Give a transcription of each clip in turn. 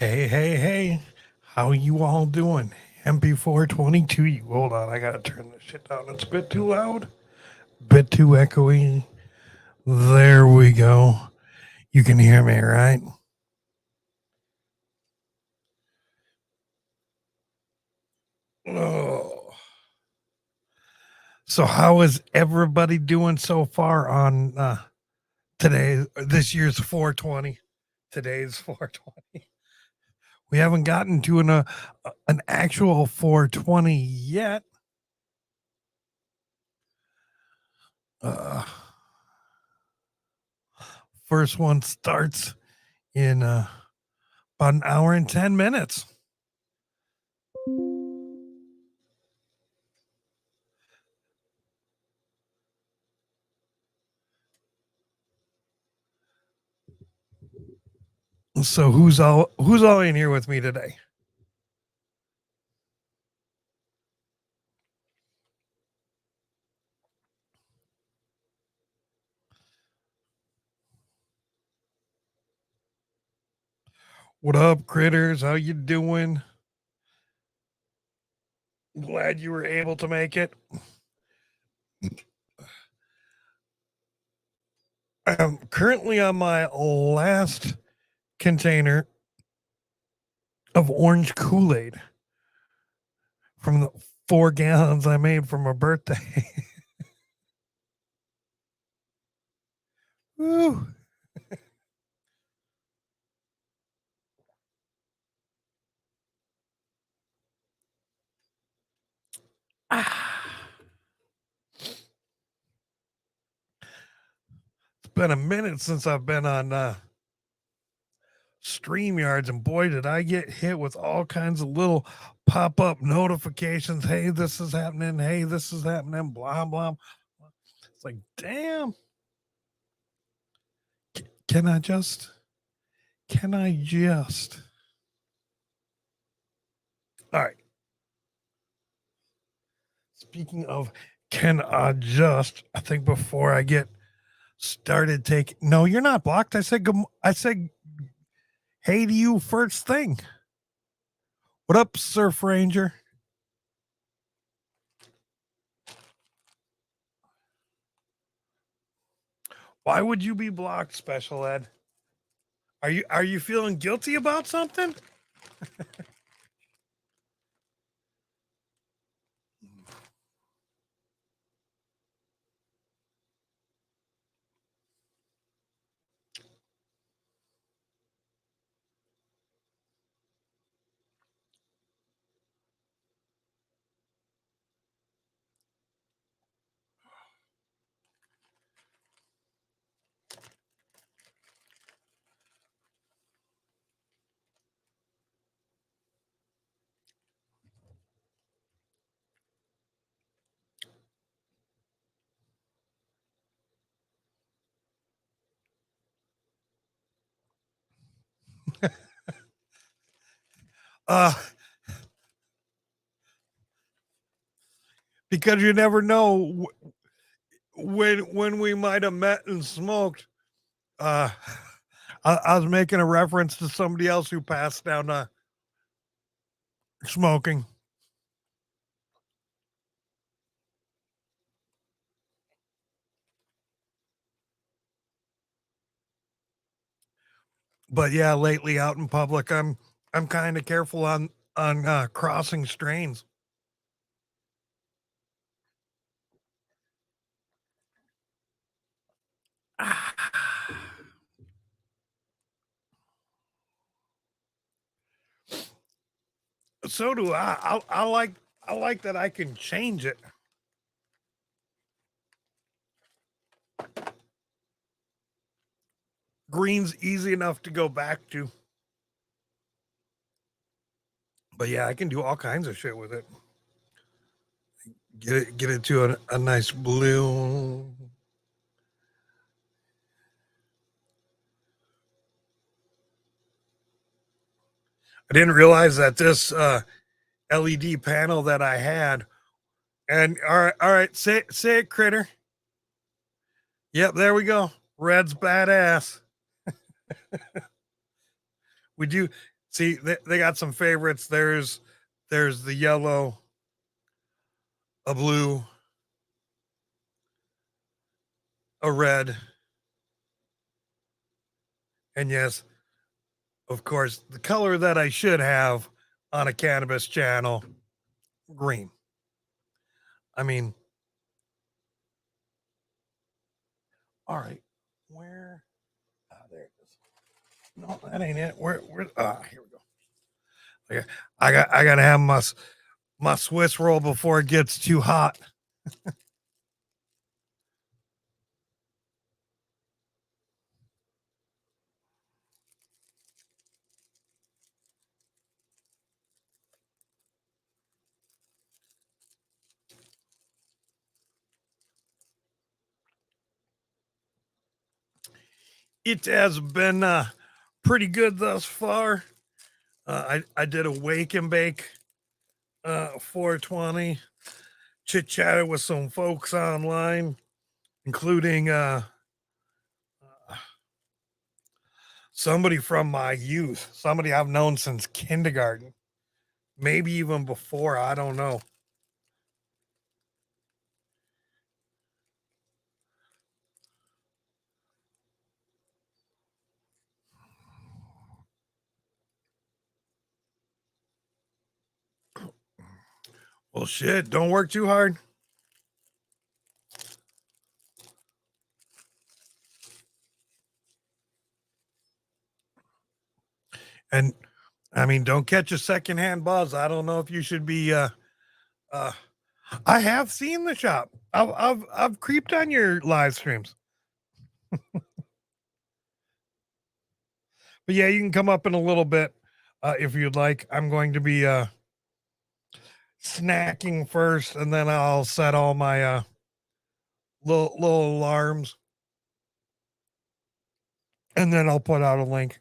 Hey. How you all doing? MP422, you hold on, I gotta turn this shit down. It's a bit too loud, bit too echoey. There we go. You can hear me, right? Oh. So how is everybody doing so far on this year's 420? Today's 420. We haven't gotten to an actual 420 yet. First one starts in about an hour and 10 minutes. So who's all in here with me today? What up, critters? How you doing? Glad you were able to make it. I'm currently on my last container of orange Kool-Aid from the 4 gallons I made for my birthday. Woo. It's been a minute since I've been on StreamYards, and boy, did I get hit with all kinds of little pop-up notifications. Hey, this is happening. Hey, this is happening. Blah blah. It's like, damn. Can I just? All right. Speaking of, can I just? I think before I get started, no, you're not blocked. I said hey to you first thing. What up, Surf Ranger? Why would you be blocked, Special Ed? Are you feeling guilty about something? Because you never know when we might have met and smoked. I was making a reference to somebody else who passed down smoking. But yeah, lately out in public, I'm kind of careful on crossing strains. So do I. I like that I can change it. Green's easy enough to go back to. But yeah, I can do all kinds of shit with it. Get it to a nice blue. I didn't realize that this LED panel that I had, and all right, say it, critter. Yep, there we go. Red's badass. We do. See, they got some favorites. There's the yellow, a blue, a red, and yes, of course, the color that I should have on a cannabis channel, green. I mean, all right, where? Ah, there it is. No, that ain't it. Where? Ah, here we go. Okay, I gotta have my Swiss roll before it gets too hot. It has been pretty good thus far. I did a wake and bake 420. Chit chatted with some folks online, including somebody from my youth, somebody I've known since kindergarten, maybe even before. I don't know. Well, shit, don't work too hard. And I mean, don't catch a secondhand buzz. I don't know if you should be. Uh, I have seen the shop. I've creeped on your live streams. But yeah, you can come up in a little bit if you'd like. I'm going to be snacking first, and then I'll set all my little alarms, and then I'll put out a link.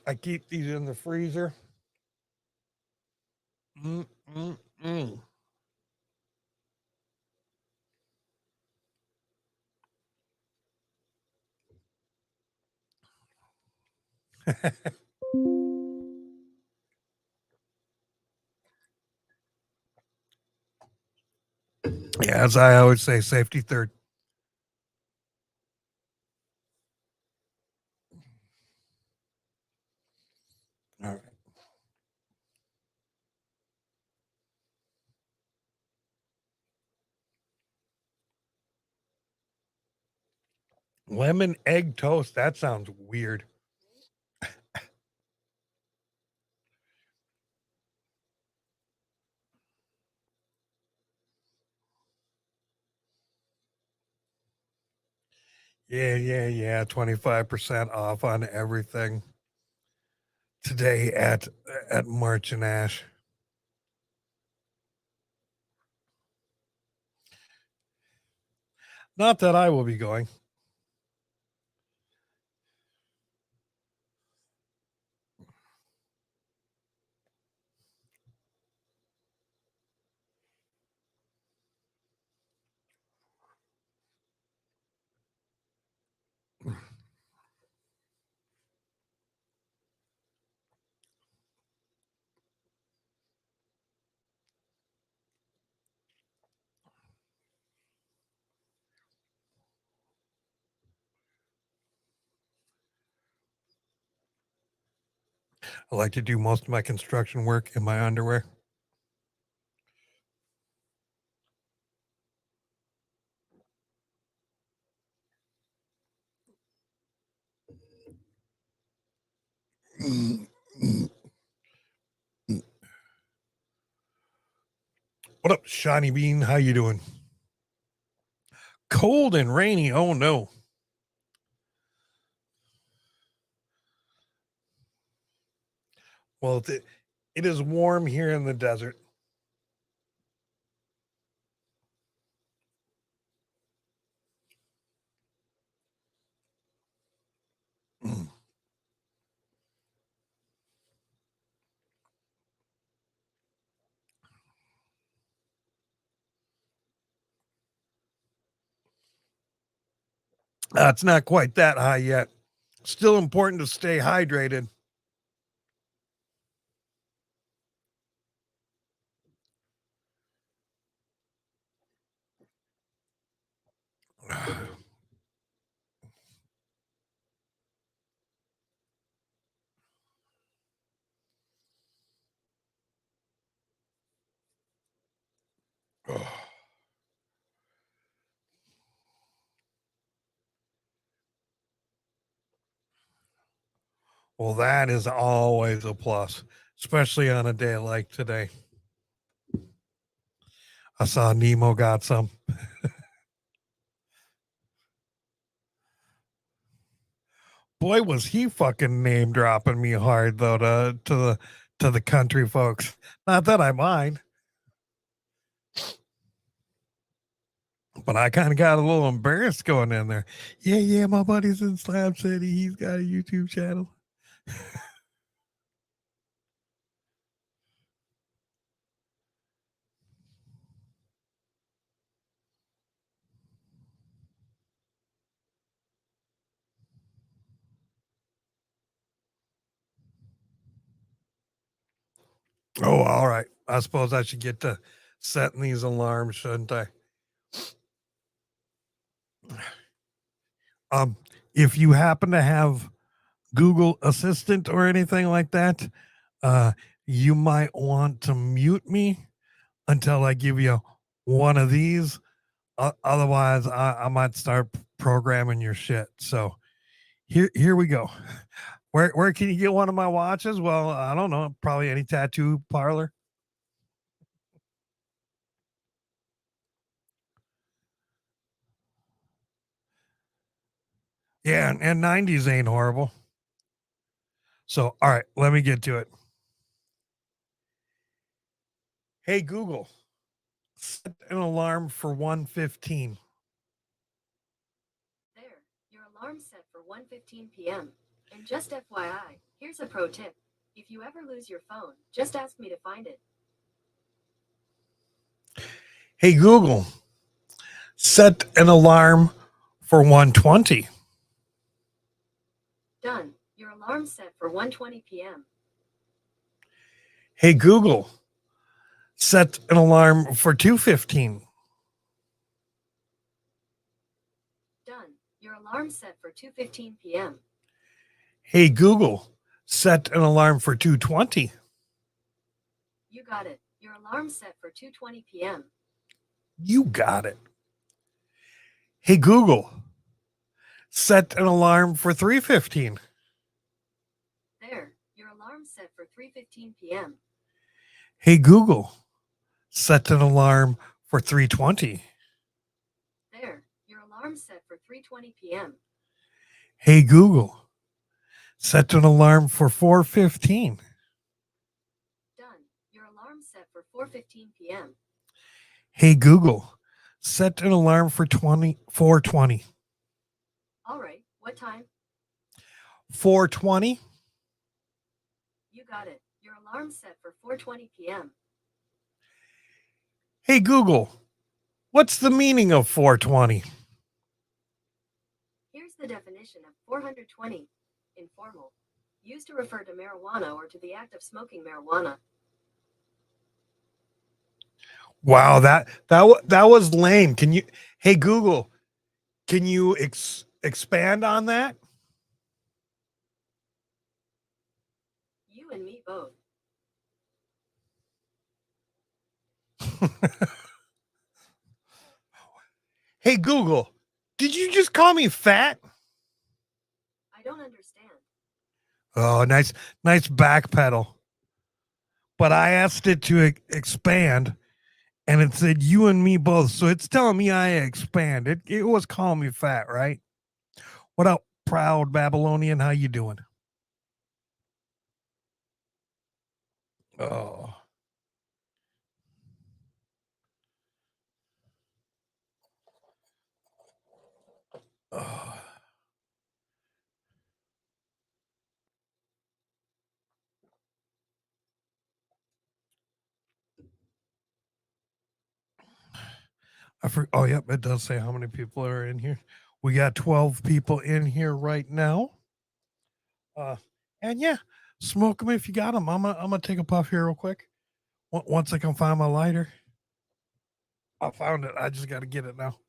I keep these in the freezer. Mm, mm, mm. Yeah, as I always say, safety third. All right. Lemon egg toast. That sounds weird. Yeah. 25% off on everything today at March and Ash. Not that I will be going. I like to do most of my construction work in my underwear. What up, Shiny Bean? How you doing? Cold and rainy. Oh no. Well, it is warm here in the desert. Mm. It's not quite that high yet. Still important to stay hydrated. Well, that is always a plus, especially on a day like today. I saw Nemo got some. Boy, was he fucking name dropping me hard though to the country folks. Not that I mind, but I kind of got a little embarrassed going in there. Yeah, yeah, my buddy's in Slam City. He's got a YouTube channel. Oh, all right. I suppose I should get to setting these alarms, shouldn't I? Um, if you happen to have Google Assistant or anything like that, uh, you might want to mute me until I give you one of these. Otherwise, I might start programming your shit. So here we go. Where can you get one of my watches? Well, I don't know. Probably any tattoo parlor. Yeah, and 90s ain't horrible. So, all right, let me get to it. Hey Google, set an alarm for 1:15. There, your alarm's set for 1:15 p.m. And just FYI, here's a pro tip. If you ever lose your phone, just ask me to find it. Hey Google, set an alarm for 1:20. Done. Your alarm's set for 1:20 p.m. Hey Google, set an alarm for 2:15. Done. Your alarm's set for 2:15 p.m. Hey Google, set an alarm for 2:20. You got it. Your alarm's set for 2:20 p.m. You got it. Hey Google, set an alarm for 3:15. There, your alarm's set for 3:15 p.m. Hey Google, set an alarm for 3:20. There, your alarm's set for 3:20 p.m. Hey Google, set an alarm for 4:15. Done. Your alarm's set for 4:15 p.m. Hey Google, set an alarm for 4:20. All right, what time? 4:20. You got it. Your alarm's set for 4:20 p.m. Hey Google, what's the meaning of 420? Here's the definition of 420. Informal. Used to refer to marijuana or to the act of smoking marijuana. Wow, that was lame. Can you Hey Google, can you expand on that? You and me both. Hey Google, did you just call me fat? I don't understand. Oh, nice back pedal. But I asked it to expand and it said you and me both. So it's telling me I expand. It was calling me fat, right? What up, proud Babylonian? How you doing? Oh. Oh. Oh, yep, it does say how many people are in here. We got 12 people in here right now. And yeah, smoke them if you got them. I'm gonna take a puff here real quick. Once I can find my lighter. I found it. I just got to get it now.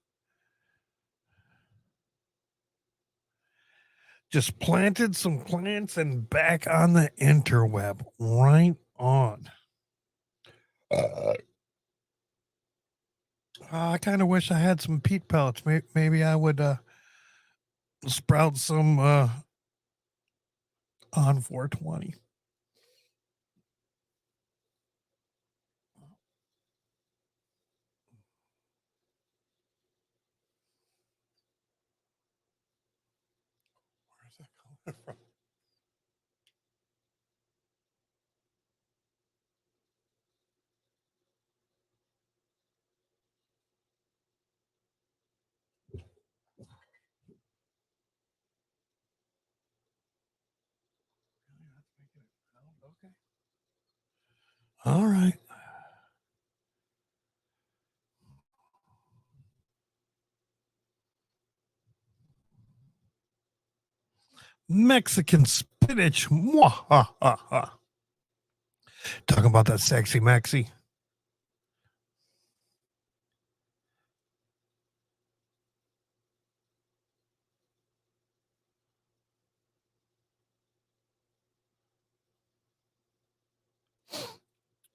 Just planted some plants and back on the interweb. Right on. I kind of wish I had some peat pellets. Maybe I would sprout some on 420. Where's that coming from? Okay. All right. Mexican spinach. Mwahaha. Talking about that sexy Maxi.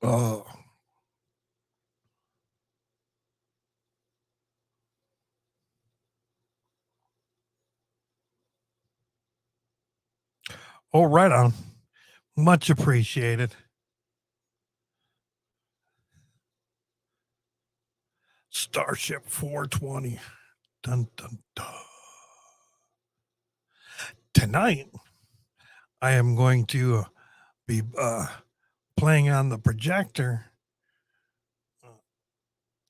Oh. Oh, right on. Much appreciated. Starship 420. Dun dun dun. Tonight, I am going to be playing on the projector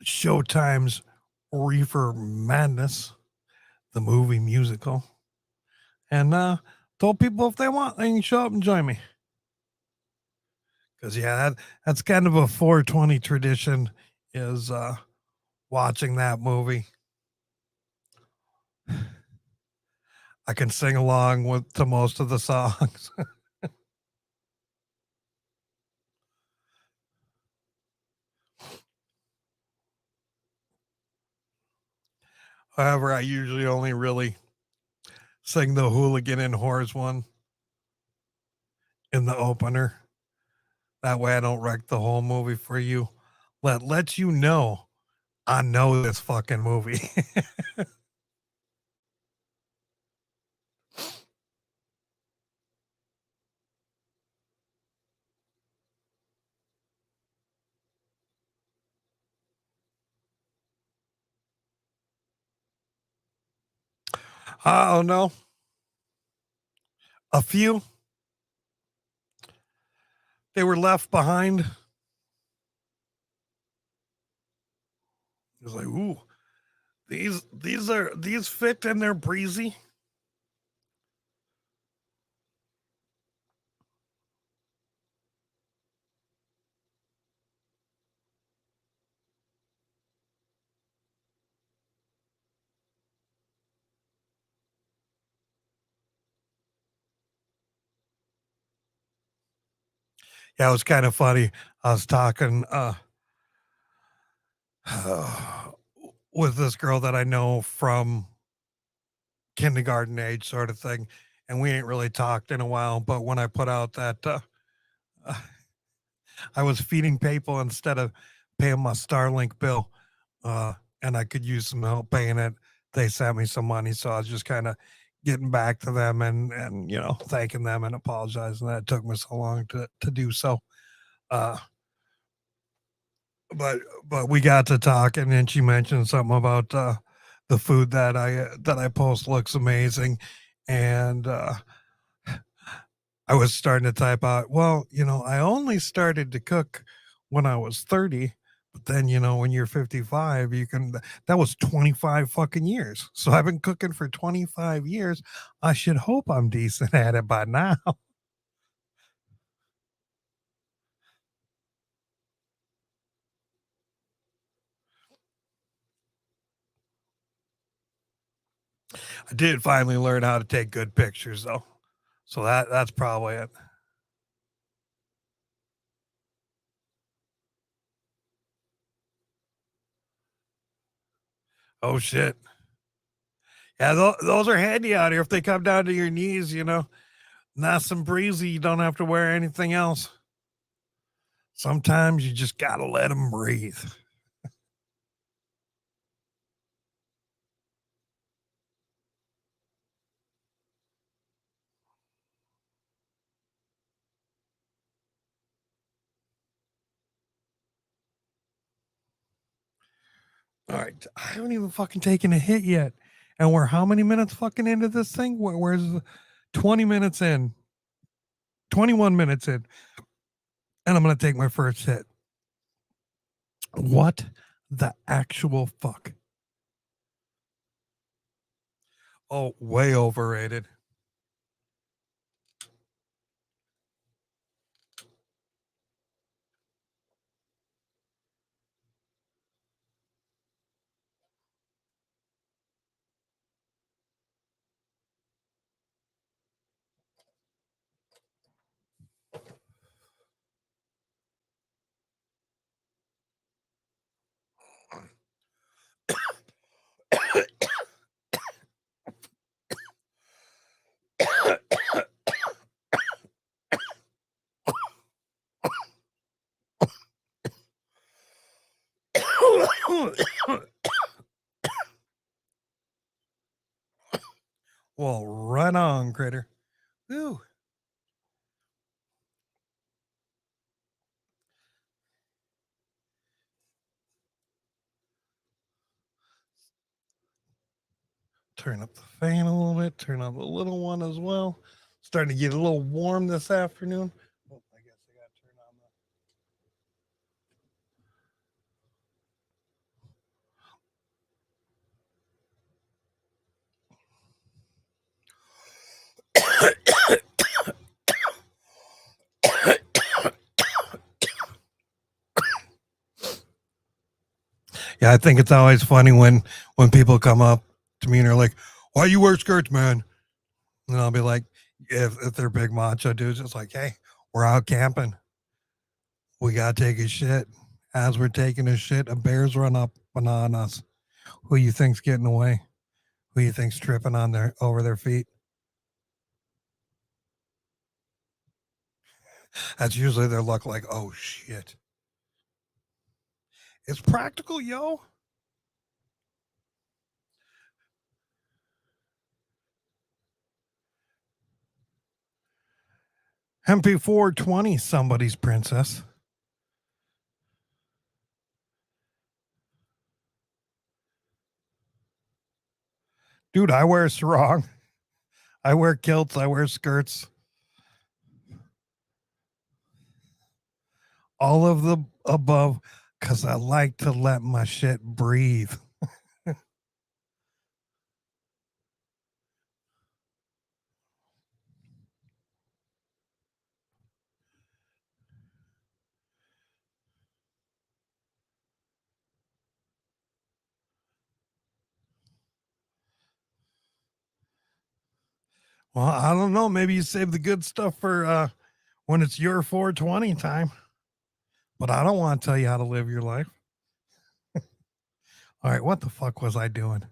Showtime's Reefer Madness, the movie musical, and told people if they want, they can show up and join me. Because that's kind of a 420 tradition is watching that movie. I can sing along with to most of the songs. However, I usually only really sing the hooligan and whores one in the opener. That way I don't wreck the whole movie for you. Let you know I know this fucking movie. Oh no. A few. They were left behind. It was like, ooh, these fit and they're breezy. Yeah, it was kind of funny. I was talking with this girl that I know from kindergarten age sort of thing, and we ain't really talked in a while, but when I put out that I was feeding people instead of paying my Starlink bill, uh, and I could use some help paying it. They sent me some money, so I was just kind of getting back to them and thanking them and apologizing that it took me so long to do so. Uh, but we got to talking, and she mentioned something about the food that I post looks amazing, and I was starting to type out, well, I only started to cook when I was 30, but then, when you're 55, that was 25 fucking years. So I've been cooking for 25 years. I should hope I'm decent at it by now. I did finally learn how to take good pictures though. So that's probably it. Oh shit. Yeah, those are handy out here if they come down to your knees, you know. Nice and breezy, you don't have to wear anything else. Sometimes you just got to let them breathe. All right, I haven't even fucking taken a hit yet. And we're how many minutes fucking into this thing? Where's 20 minutes in? 21 minutes in. And I'm going to take my first hit. What the actual fuck? Oh, way overrated. Well, right on, critter. Ooh. Turn up the fan a little bit. Turn up the little one as well. Starting to get a little warm this afternoon. Oh, I guess I got to turn on Yeah, I think it's always funny when people come up to me and are like, "Why you wear skirts, man?" And I'll be like, if they're big macho dudes, it's like, "Hey, we're out camping. We gotta take a shit. As we're taking a shit, a bear's run up and on us. Who you think's getting away? Who you think's tripping on their over their feet?" That's usually their look. Like, "Oh shit, it's practical, yo." MP420, somebody's princess. Dude, I wear sarong. I wear kilts. I wear skirts. All of the above, because I like to let my shit breathe. Well, I don't know. Maybe you save the good stuff for when it's your 420 time. But I don't want to tell you how to live your life. All right, what the fuck was I doing?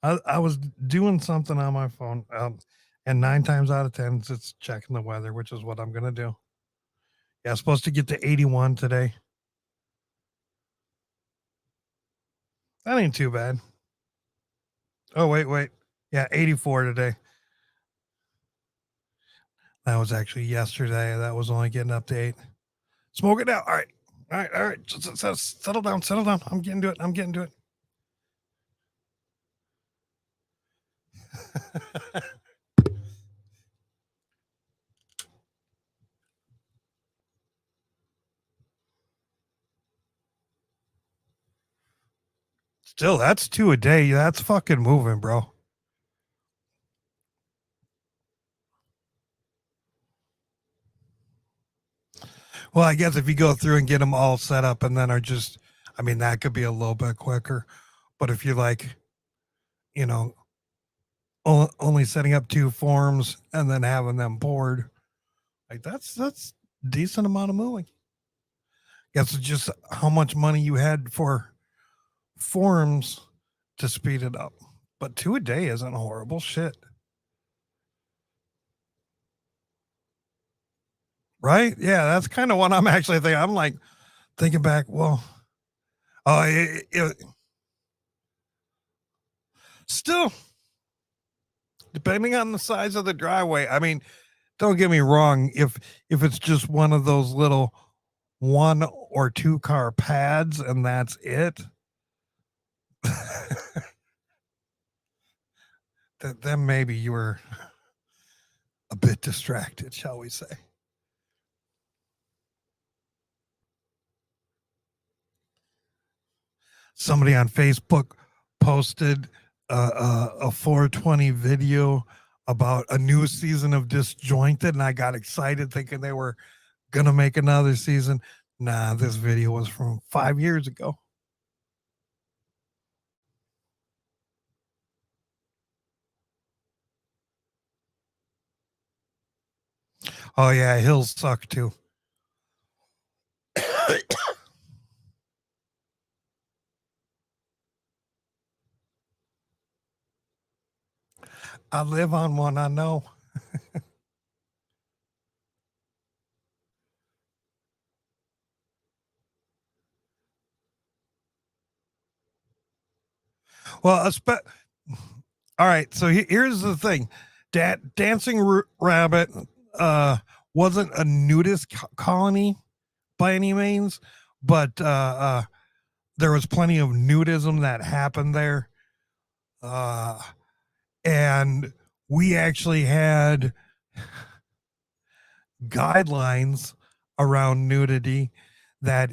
I was doing something on my phone, and 9 times out of 10, it's checking the weather, which is what I'm gonna do. Yeah, supposed to get to 81 today. That ain't too bad. Oh wait, yeah, 84 today. That was actually yesterday. That was only getting up to 8. Smoke it out. All right. Just settle down. I'm getting to it. Still, that's 2 a day. That's fucking moving, bro. Well, I guess if you go through and get them all set up and then are just, I mean, that could be a little bit quicker. But if you like, you know, only setting up 2 forms and then having them poured. Like that's decent amount of mooing. Guess it's just how much money you had for forms to speed it up. But 2 a day isn't horrible shit. Right? Yeah, that's kind of what I'm actually thinking. I'm like thinking back, well, still, depending on the size of the driveway. I mean, don't get me wrong. If it's just one of those little 1 or 2 car pads and that's it, then maybe you were a bit distracted, shall we say. Somebody on Facebook posted a 420 video about a new season of Disjointed, and I got excited thinking they were gonna make another season. Nah, this video was from 5 years ago. Oh yeah, hills suck too. I live on one, I know. Well, all right. So here's the thing: Dancing Rabbit wasn't a nudist colony by any means, but there was plenty of nudism that happened there, and we actually had guidelines around nudity that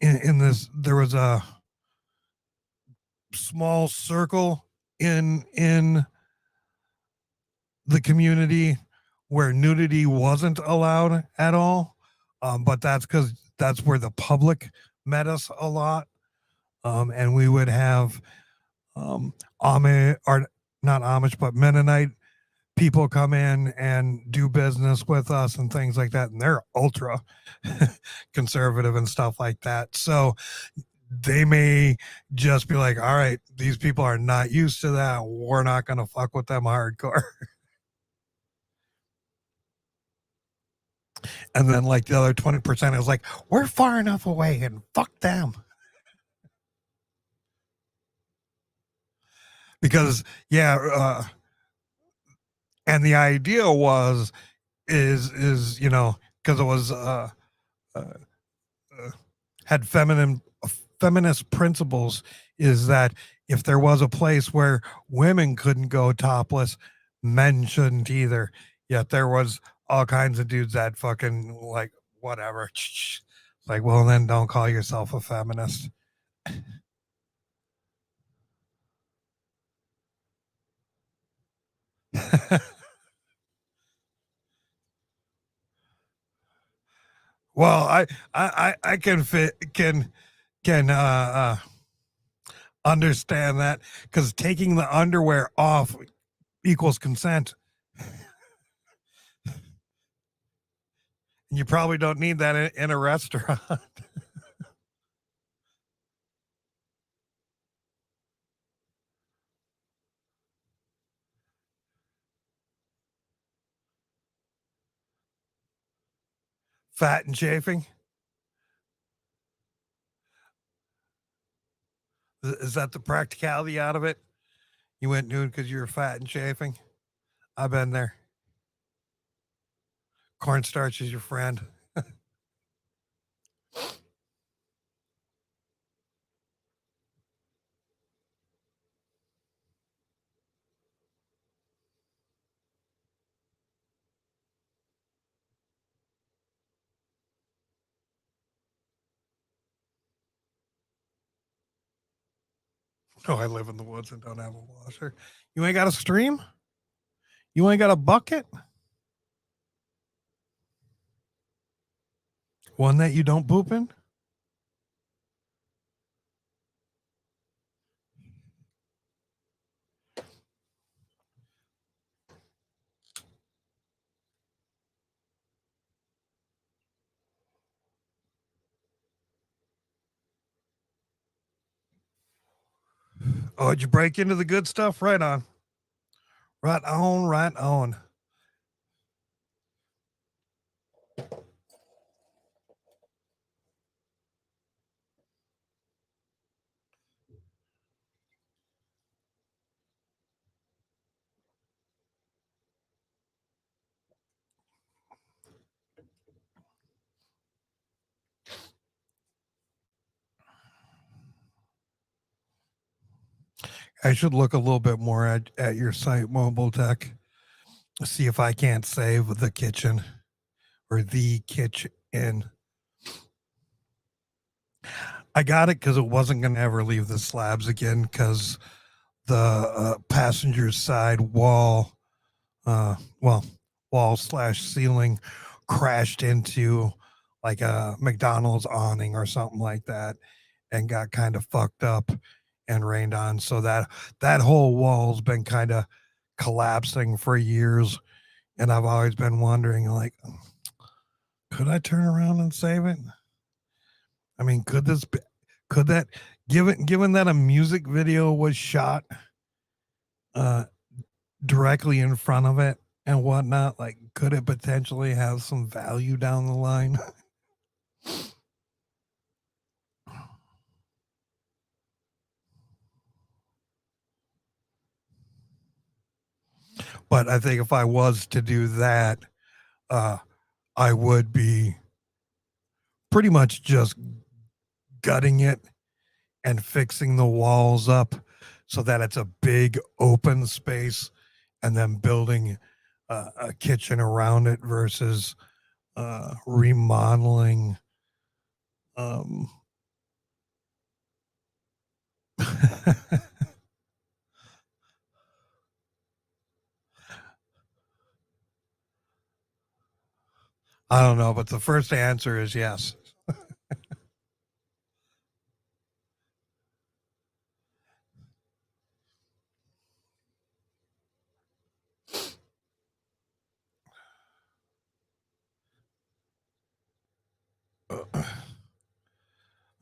in this there was a small circle in the community where nudity wasn't allowed at all. But that's because that's where the public met us a lot. And we would have Amish, or not Amish, but Mennonite people come in and do business with us and things like that. And they're ultra conservative and stuff like that. So they may just be like, all right, these people are not used to that. We're not going to fuck with them hardcore. And then like the other 20% is like, we're far enough away and fuck them. Because and the idea is because it was uh, had feminist principles, is that if there was a place where women couldn't go topless, men shouldn't either. Yet there was all kinds of dudes that fucking like whatever. Like, well, then don't call yourself a feminist. Well, I can understand that because taking the underwear off equals consent. And you probably don't need that in a restaurant. Fat and chafing. Is that the practicality out of it? You went nude because you were fat and chafing. I've been there. Cornstarch is your friend. Oh, I live in the woods and don't have a washer. You ain't got a stream? You ain't got a bucket? One that you don't poop in? Oh, did you break into the good stuff? Right on. Right on, right on. I should look a little bit more at your site, Mobile Tech. See if I can't save the kitchen or the kitchen. I got it because it wasn't going to ever leave the slabs again because the passenger side wall, well, wall slash ceiling crashed into like a McDonald's awning or something like that and got kind of fucked up and rained on. So that whole wall's been kind of collapsing for years. And I've always been wondering, like, could I turn around and save it? I mean, could that, given that a music video was shot uh, directly in front of it and whatnot, like, could it potentially have some value down the line? But I think if I was to do that, uh, I would be pretty much just gutting it and fixing the walls up so that it's a big open space and then building a kitchen around it versus remodeling. Um, I don't know, but the first answer is yes.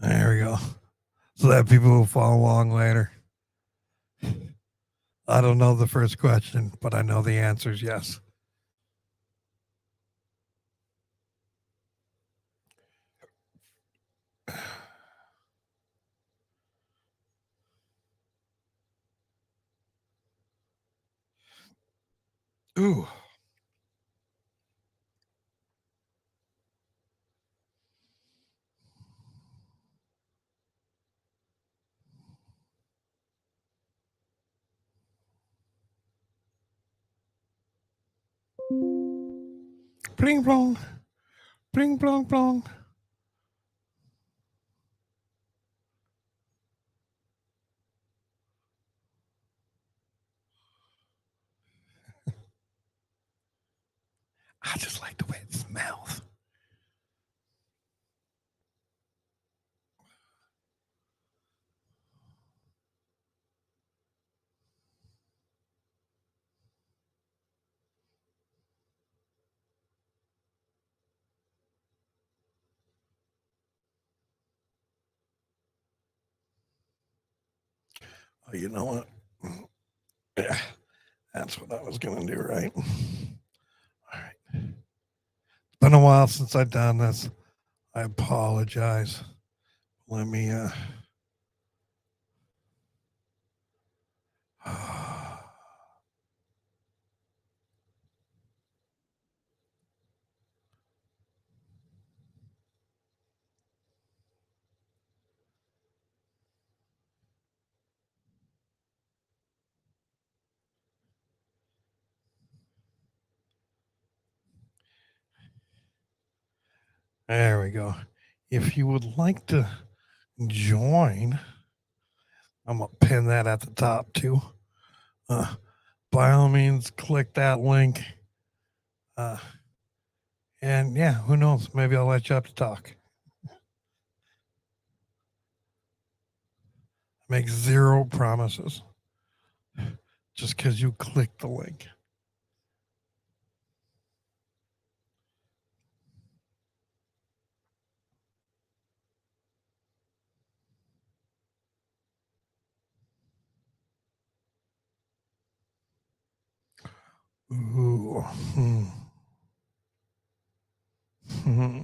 There we go. So that people will follow along later. I don't know the first question, but I know the answer is yes. Ooh. Bling blong. Bling blong blong. I just like the way it smells. Oh, you know what? Yeah, that's what I was going to do, right? All right. It's been a while since I've done this. I apologize. Let me, there we go. If you would like to join, I'm going to pin that at the top too. By all means, click that link. And yeah, who knows? Maybe I'll let you up to talk. Make zero promises just because you click the link. Ooh. Hmm.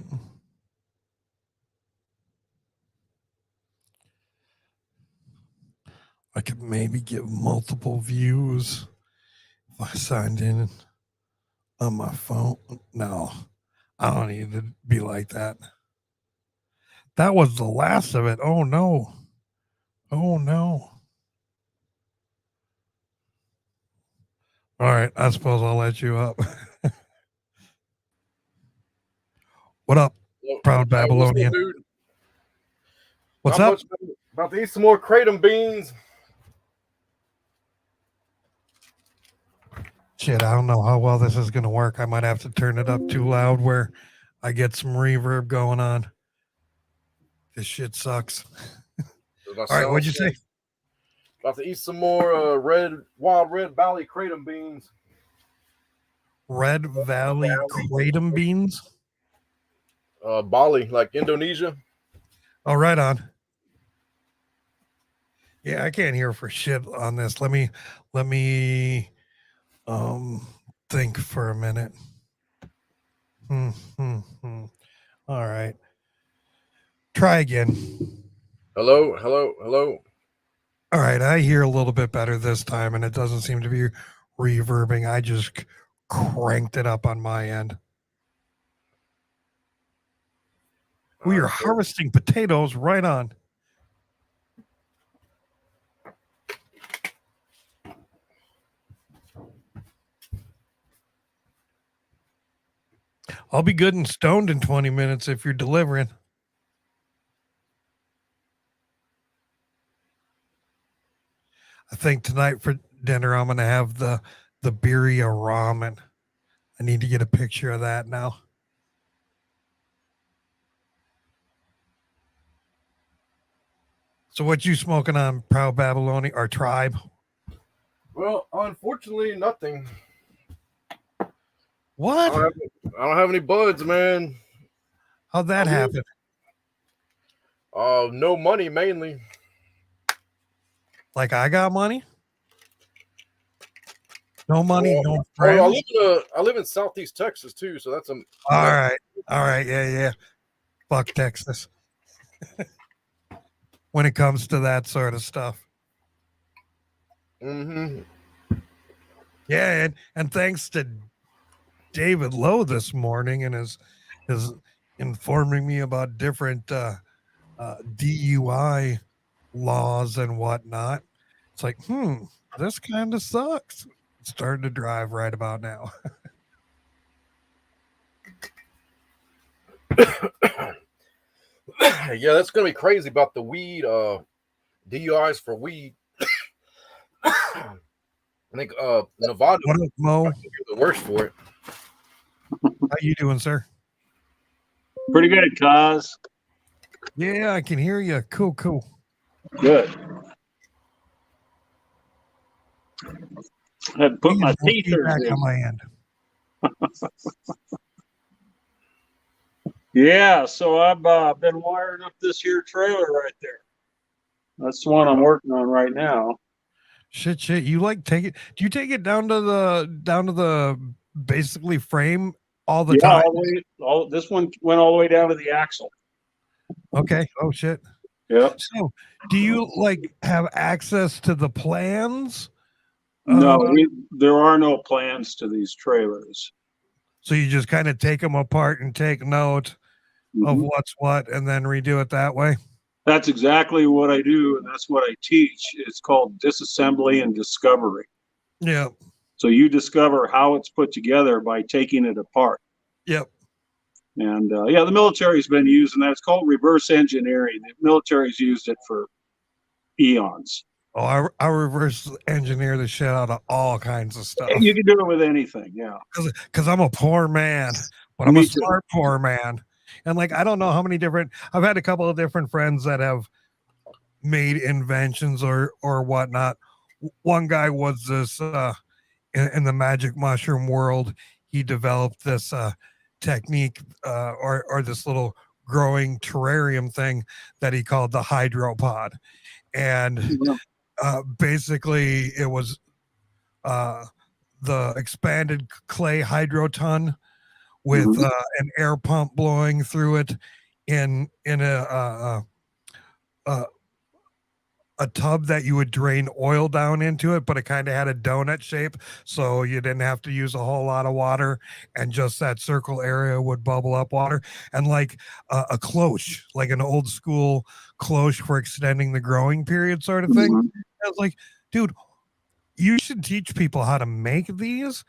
I could maybe give multiple views if I signed in on my phone. No, I don't need to be like that. That was the last of it. Oh no. Oh no. All right, I suppose I'll let you up. What up, proud Hey, what's up, Babylonian? dude? What's Not up? much. About to eat some more kratom beans. Shit, I don't know how well this is going to work. I might have to turn it up too loud where I get some reverb going on. This shit sucks. Does my All right, sound what'd you say? sound- About to eat some more wild red valley kratom beans. Red Valley kratom beans. Bali, like Indonesia. Oh, right on. Yeah, I can't hear for shit on this. Let me think for a minute. All right. Try again. Hello, hello, hello. All right, I hear a little bit better this time, and it doesn't seem to be reverbing. I just cranked it up on my end. We are harvesting potatoes right on. I'll be good and stoned in 20 minutes if you're delivering. I think tonight for dinner I'm gonna have the birria ramen. I need to get a picture of that now. So what you smoking on, Proud Babylonian or Tribe? Well, unfortunately, nothing. What? I don't have any buds, man. How'd that happen? No money mainly. Like I got money? No money, no I friends. live in Southeast Texas too, so that's a. All right, yeah. Fuck Texas. When it comes to that sort of stuff. Mm-hmm. Yeah, and thanks to David Lowe this morning and his informing me about different DUI laws and whatnot. It's like, this kind of sucks. Starting to drive right about now. Yeah, that's gonna be crazy about the weed. DUIs for weed. I think Nevada What up, Mo? is the worst for it. How you doing, sir? Pretty good, cuz. Yeah, I can hear you. Cool. Good. I had to put my No teethers feedback in. on my end. Yeah, so I've been wiring up this here trailer right there. That's the one I'm working on right now. Shit. You like take it? Do you take it down to the basically frame all the time? This one went all the way down to the axle. Okay. Oh shit. Yep. So, do you like have access to the plans? No, there are no plans to these trailers. So you just kind of take them apart and take note of what's what, and then redo it that way. That's exactly what I do, and that's what I teach. It's called disassembly and discovery. Yeah. So you discover how it's put together by taking it apart. Yep. And the military's been using that. It's called reverse engineering. The military's used it for eons. Oh, I reverse engineer the shit out of all kinds of stuff. You can do it with anything, yeah. Because I'm a poor man, but I'm a smart poor man. And like, I don't know how many different, I've had a couple of different friends that have made inventions or whatnot. One guy was this, in the magic mushroom world, he developed this technique or this little growing terrarium thing that he called the Hydropod. And basically it was the expanded clay hydroton with Mhm. an air pump blowing through it in a tub that you would drain oil down into it, but it kind of had a donut shape, so you didn't have to use a whole lot of water, and just that circle area would bubble up water, and like a cloche, like an old school cloche for extending the growing period, sort of thing. Mhm. I was like, dude, you should teach people how to make these,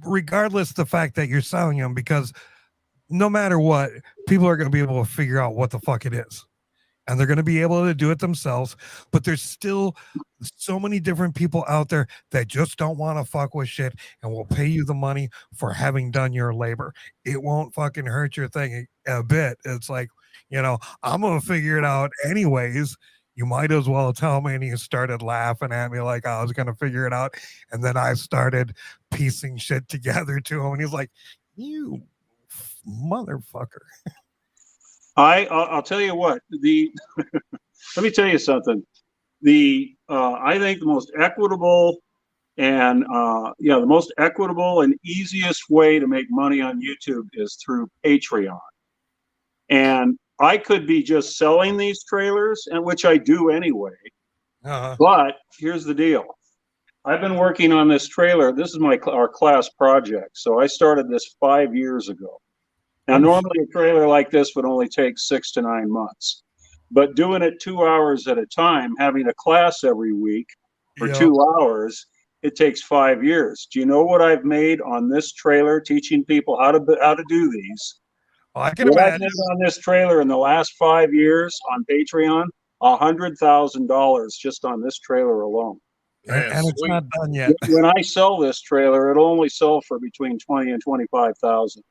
regardless the fact that you're selling them, because no matter what, people are going to be able to figure out what the fuck it is, and they're going to be able to do it themselves. But there's still so many different people out there that just don't want to fuck with shit and will pay you the money for having done your labor. It won't fucking hurt your thing a bit. It's like, I'm going to figure it out anyways. You might as well tell me. And he started laughing at me like I was going to figure it out. And then I started piecing shit together to him. And he's like, you motherfucker. I'll tell you what, let me tell you something. I think the most equitable and the most equitable and easiest way to make money on YouTube is through Patreon. And I could be just selling these trailers, and which I do anyway. But here's the deal. I've been working on this trailer. This is our class project. So I started this 5 years ago. Now, normally a trailer like this would only take 6 to 9 months, but doing it 2 hours at a time, having a class every week for 2 hours, it takes 5 years. Do you know what I've made on this trailer, teaching people how to do these? I can What I've imagine. made on this trailer in the last 5 years on Patreon, $100,000 just on this trailer alone. Man, and it's sweet. not done yet. When I sell this trailer, it'll only sell for between 20 and 25,000.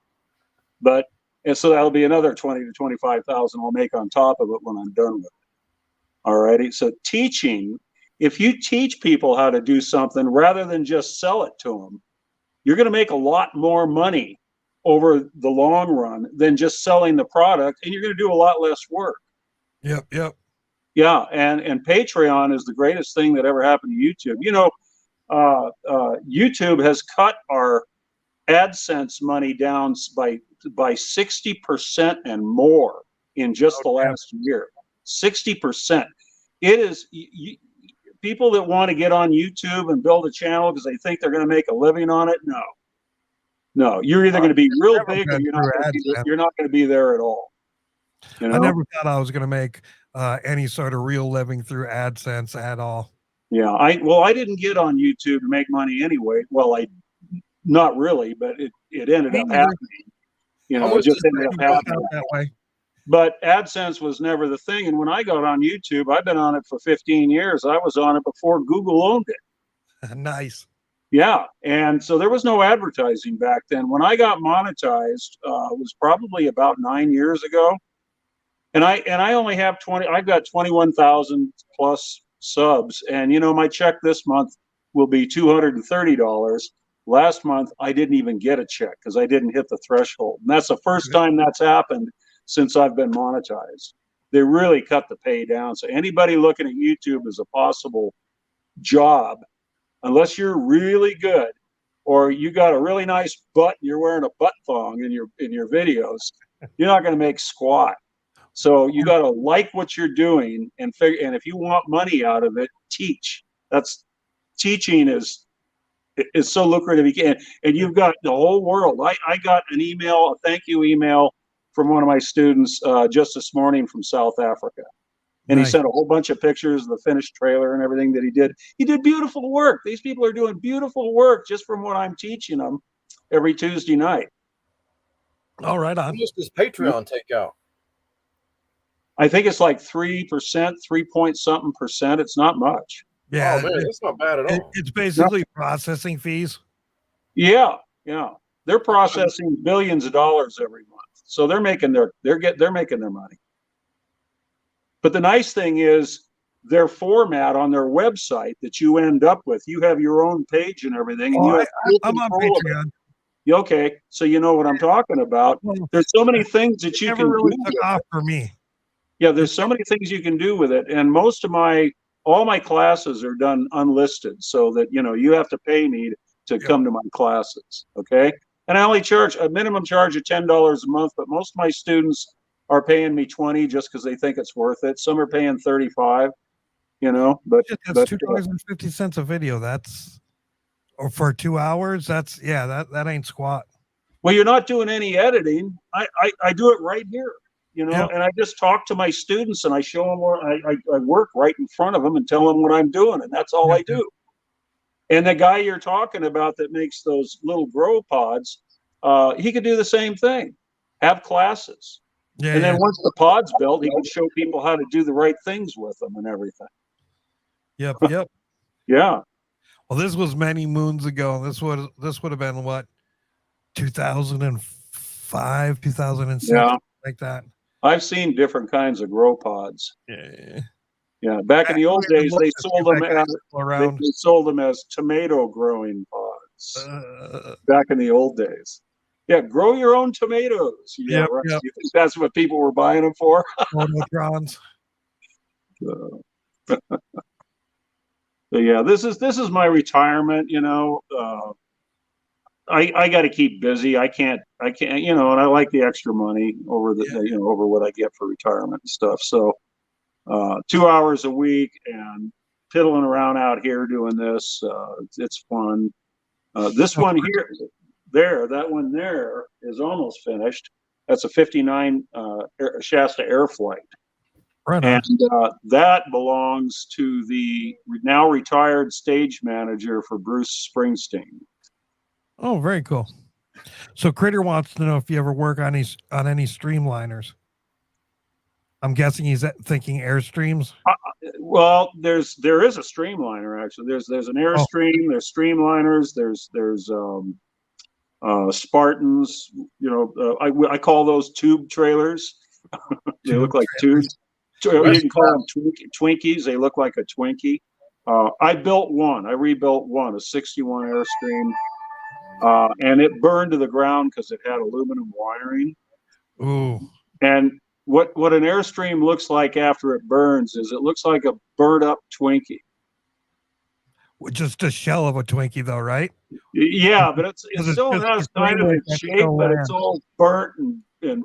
But and so that'll be another 20 to 25,000 I'll make on top of it when I'm done with it. All righty. So teaching, if you teach people how to do something rather than just sell it to them, you're going to make a lot more money over the long run than just selling the product, and you're going to do a lot less work. Yep. Yeah, and Patreon is the greatest thing that ever happened to YouTube. YouTube has cut our AdSense money down by 60% and more in just the last year. 60%. It is people that want to get on YouTube and build a channel because they think they're going to make a living on it. No, you're either going to be real big or you're not going to be there at all. I never thought I was going to make any sort of real living through AdSense at all. Yeah, I didn't get on YouTube to make money anyway. Well, not really, but it ended up happening. It just ended up happening that way. But AdSense was never the thing. And when I got on YouTube, I've been on it for 15 years. I was on it before Google owned it. Nice. Yeah, and so there was no advertising back then. When I got monetized, it was probably about 9 years ago. And I only have I've got 21,000 plus subs, and my check this month will be $230. Last month I didn't even get a check because I didn't hit the threshold, and that's the first time that's happened since I've been monetized. They really cut the pay down. So anybody looking at YouTube as a possible job, unless you're really good or you got a really nice butt and you're wearing a butt thong in your videos, you're not going to make squat. So you got to like what you're doing and figure. And if you want money out of it, teach. Teaching is so lucrative. And you've got the whole world. I got an email, a thank you email from one of my students just this morning from South Africa. And He sent a whole bunch of pictures of the finished trailer and everything that he did. He did beautiful work. These people are doing beautiful work just from what I'm teaching them every Tuesday night. Oh, right on. How much does Patreon take out? I think it's like 3%, 3-point-something%. It's not much. Yeah, oh, man, it's not bad at all. It's basically processing fees. Yeah. They're processing billions of dollars every month, so they're making their money. But the nice thing is their format on their website that you end up with. You have your own page and everything. And I'm on Patreon. Okay, so you know what I'm talking about. There's so many things that you can really do took off for me. Yeah, there's so many things you can do with it, and all my classes are done unlisted, so that you have to pay me to come to my classes. Okay. And I only charge a minimum charge of $10 a month, but most of my students are paying me 20 just because they think it's worth it. Some are paying 35, you know, but That's $2.50 a video. That's, or for 2 hours. That's, yeah, that ain't squat. well, you're not doing any editing. I do it right here, you know, Yeah. and I just talk to my students and I show them where I work right in front of them and tell them what I'm doing. And that's all I do. And the guy you're talking about that makes those little grow pods, he could do the same thing, have classes. Yeah. And then Yeah. once the pod's built, he can show people how to do the right things with them and everything. Yep. Yep. Yeah. Well, this was many moons ago. This would have been what, 2005, 2006, Yeah. like that. I've seen different kinds of grow pods. Yeah. Yeah. Back in the old days, they sold them as tomato growing pods. Back in the old days. Yeah, grow your own tomatoes. Yeah, Yep, right. yep. You think that's what people were buying them for? Phototrons. So yeah, this is my retirement. You know, I got to keep busy. I can't. You know, and I like the extra money over over what I get for retirement and stuff. So 2 hours a week and piddling around out here doing this. It's fun. This one here. That one there is almost finished. That's a 59 Shasta Air Flight. Right on. And that belongs to the now retired stage manager for Bruce Springsteen. Oh, very cool. So Critter wants to know if you ever work on any streamliners. I'm guessing he's thinking Airstreams. Well, there is a streamliner actually. There's an Airstream. There's streamliners. There's Spartans, you know, I call those tube trailers. They look like tubes. You can call them Twinkies. They look like a Twinkie. I built one. I rebuilt one, a 61 Airstream, and it burned to the ground because it had aluminum wiring. Ooh. And what an Airstream looks like after it burns is it looks like a burnt up Twinkie. Just a shell of a Twinkie, though, right? Yeah, but it still has kind of its shape, but it's all burnt and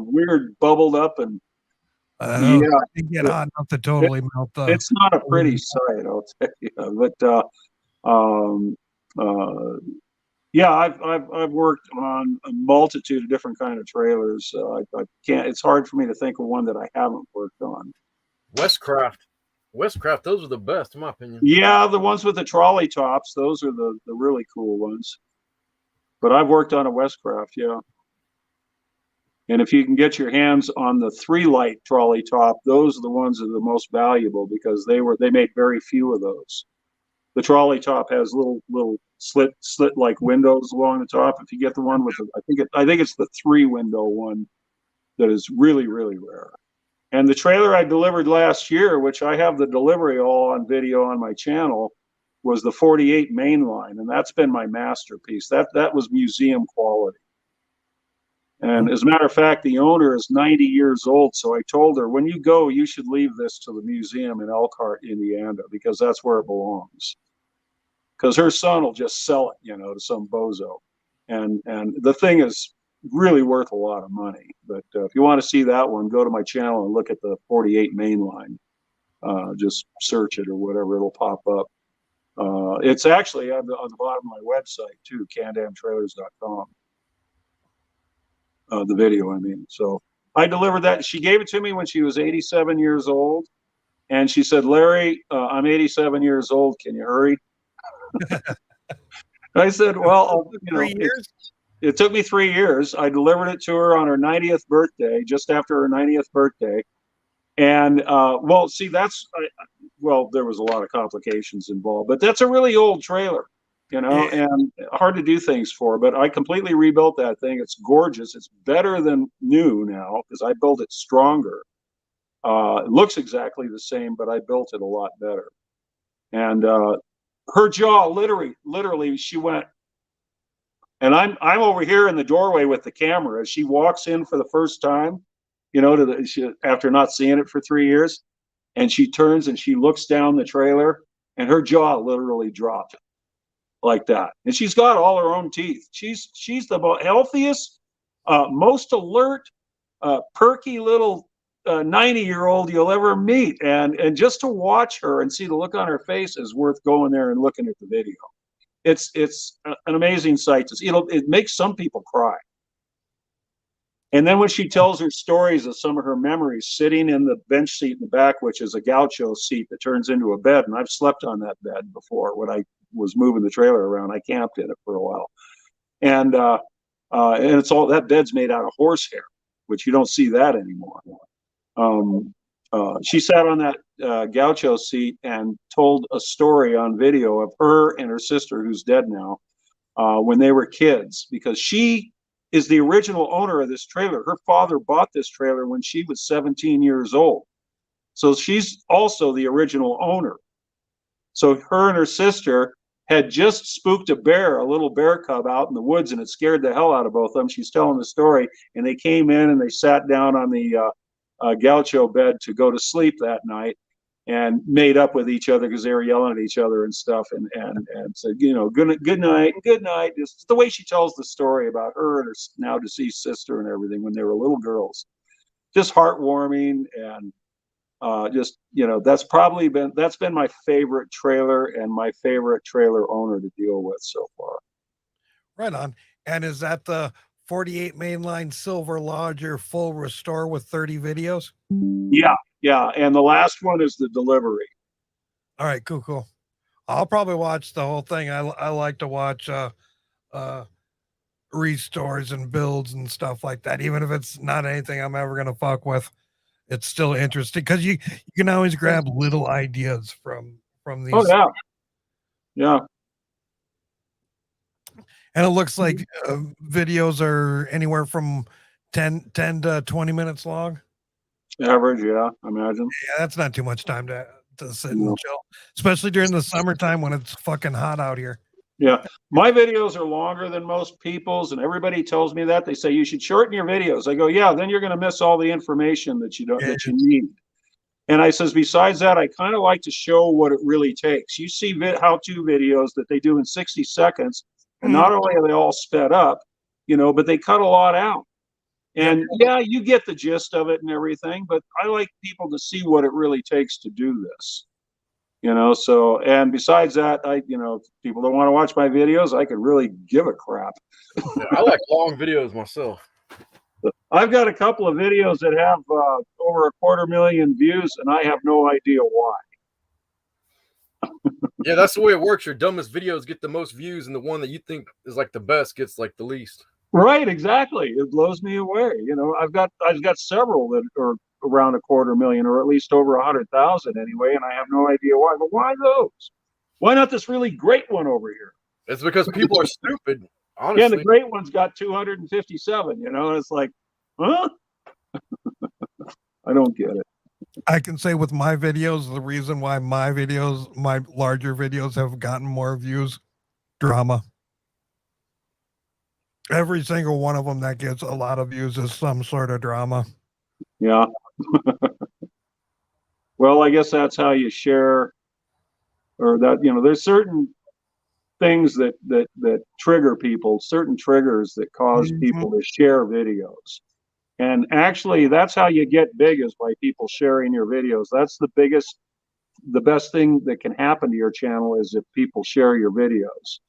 weird, bubbled up, and yeah, it get hot enough to totally melt the. It's not a pretty sight, I'll tell you. But yeah, I've worked on a multitude of different kind of trailers. I can't. It's hard for me to think of one that I haven't worked on. Westcraft, those are the best, in my opinion. Yeah, the ones with the trolley tops, those are the really cool ones. But I've worked on a Westcraft, yeah. And if you can get your hands on the 3-light trolley top, those are the ones that are the most valuable because they made very few of those. The trolley top has little slit like windows along the top. If you get the one with I think it's the 3-window one that is really, really rare. And the trailer I delivered last year, which I have the delivery all on video on my channel, was the 48 mainline, and that's been my masterpiece. That was museum quality. And as a matter of fact, the owner is 90 years old, so I told her, when you go, you should leave this to the museum in Elkhart, Indiana, because that's where it belongs. Because her son will just sell it, you know, to some bozo. And the thing is really worth a lot of money. But if you want to see that one, go to my channel and look at the 48 mainline. Just search it or whatever, it'll pop up. It's actually on the bottom of my website too, candamtrailers.com. The video, I mean. So I delivered that. She gave it to me when she was 87 years old. And she said, Larry, I'm 87 years old. Can you hurry? I said, well, you know, 3 years? It took me 3 years. I delivered it to her on her 90th birthday, just after her 90th birthday. And, well, see, well, there was a lot of complications involved, but that's a really old trailer, you know, and hard to do things for. But I completely rebuilt that thing. It's gorgeous. It's better than new now because I built it stronger. It looks exactly the same, but I built it a lot better. And her jaw, literally, she went. And I'm over here in the doorway with the camera as she walks in for the first time, you know, after not seeing it for 3 years, and she turns and she looks down the trailer, and her jaw literally dropped. like that. And she's got all her own teeth. She's the healthiest, most alert, perky little 90-year-old you'll ever meet. And just to watch her and see the look on her face is worth going there and looking at the video. It's an amazing sight to see. It makes some people cry. And then when she tells her stories of some of her memories, sitting in the bench seat in the back, which is a gaucho seat that turns into a bed, and I've slept on that bed before when I was moving the trailer around. I camped in it for a while, and it's all, that bed's made out of horsehair, which you don't see that anymore. She sat on that gaucho seat and told a story on video of her and her sister, who's dead now, when they were kids, because she is the original owner of this trailer. Her father bought this trailer when she was 17 years old. So she's also the original owner. So her and her sister had just spooked a bear, a little bear cub out in the woods, and it scared the hell out of both of them. She's telling the story, and they came in and they sat down on the gaucho bed to go to sleep that night, and made up with each other because they were yelling at each other and stuff, and said, you know, good night and good night. Just the way she tells the story about her and her now deceased sister and everything when they were little girls, just heartwarming. And just, you know, that's been my favorite trailer and my favorite trailer owner to deal with so far. Right on. And is that the 48 mainline Silver Lodger full restore with 30 videos? Yeah, and the last one is the delivery. All right, cool. I'll probably watch the whole thing. I like to watch restores and builds and stuff like that, even if it's not anything I'm ever gonna fuck with. It's still interesting because you can always grab little ideas from these. Oh yeah. And it looks like videos are anywhere from 10 to 20 minutes long. Average, yeah, I imagine. Yeah, that's not too much time to sit and chill, especially during the summertime when it's fucking hot out here. Yeah, my videos are longer than most people's, and everybody tells me that. They say you should shorten your videos. I go, yeah, then you're going to miss all the information that you need. And I says, besides that, I kind of like to show what it really takes. You see how-to videos that they do in 60 seconds, and not only are they all sped up, you know, but they cut a lot out. And yeah, you get the gist of it and everything, but I like people to see what it really takes to do this. You know, so, and besides that, you know, if people don't want to watch my videos, I could really give a crap. Yeah, I like long videos myself. I've got a couple of videos that have over 250,000 views, and I have no idea why. Yeah, that's the way it works. Your dumbest videos get the most views, and the one that you think is like the best gets like the least. Right, exactly. It blows me away. You know, I've got several that are around 250,000, or at least over 100,000 anyway, and I have no idea why. But why those? Why not this really great one over here? It's because people are stupid. Honestly. Yeah, the great one's got 257. You know, and it's like, huh? I don't get it. I can say with my videos, the reason why my larger videos have gotten more views, drama. Every single one of them that gets a lot of views is some sort of drama. Yeah. Well, I guess that's how you share, or that, you know, there's certain things that trigger people, certain triggers that cause people to share videos. And actually, that's how you get big, is by people sharing your videos. That's the best thing that can happen to your channel, is if people share your videos.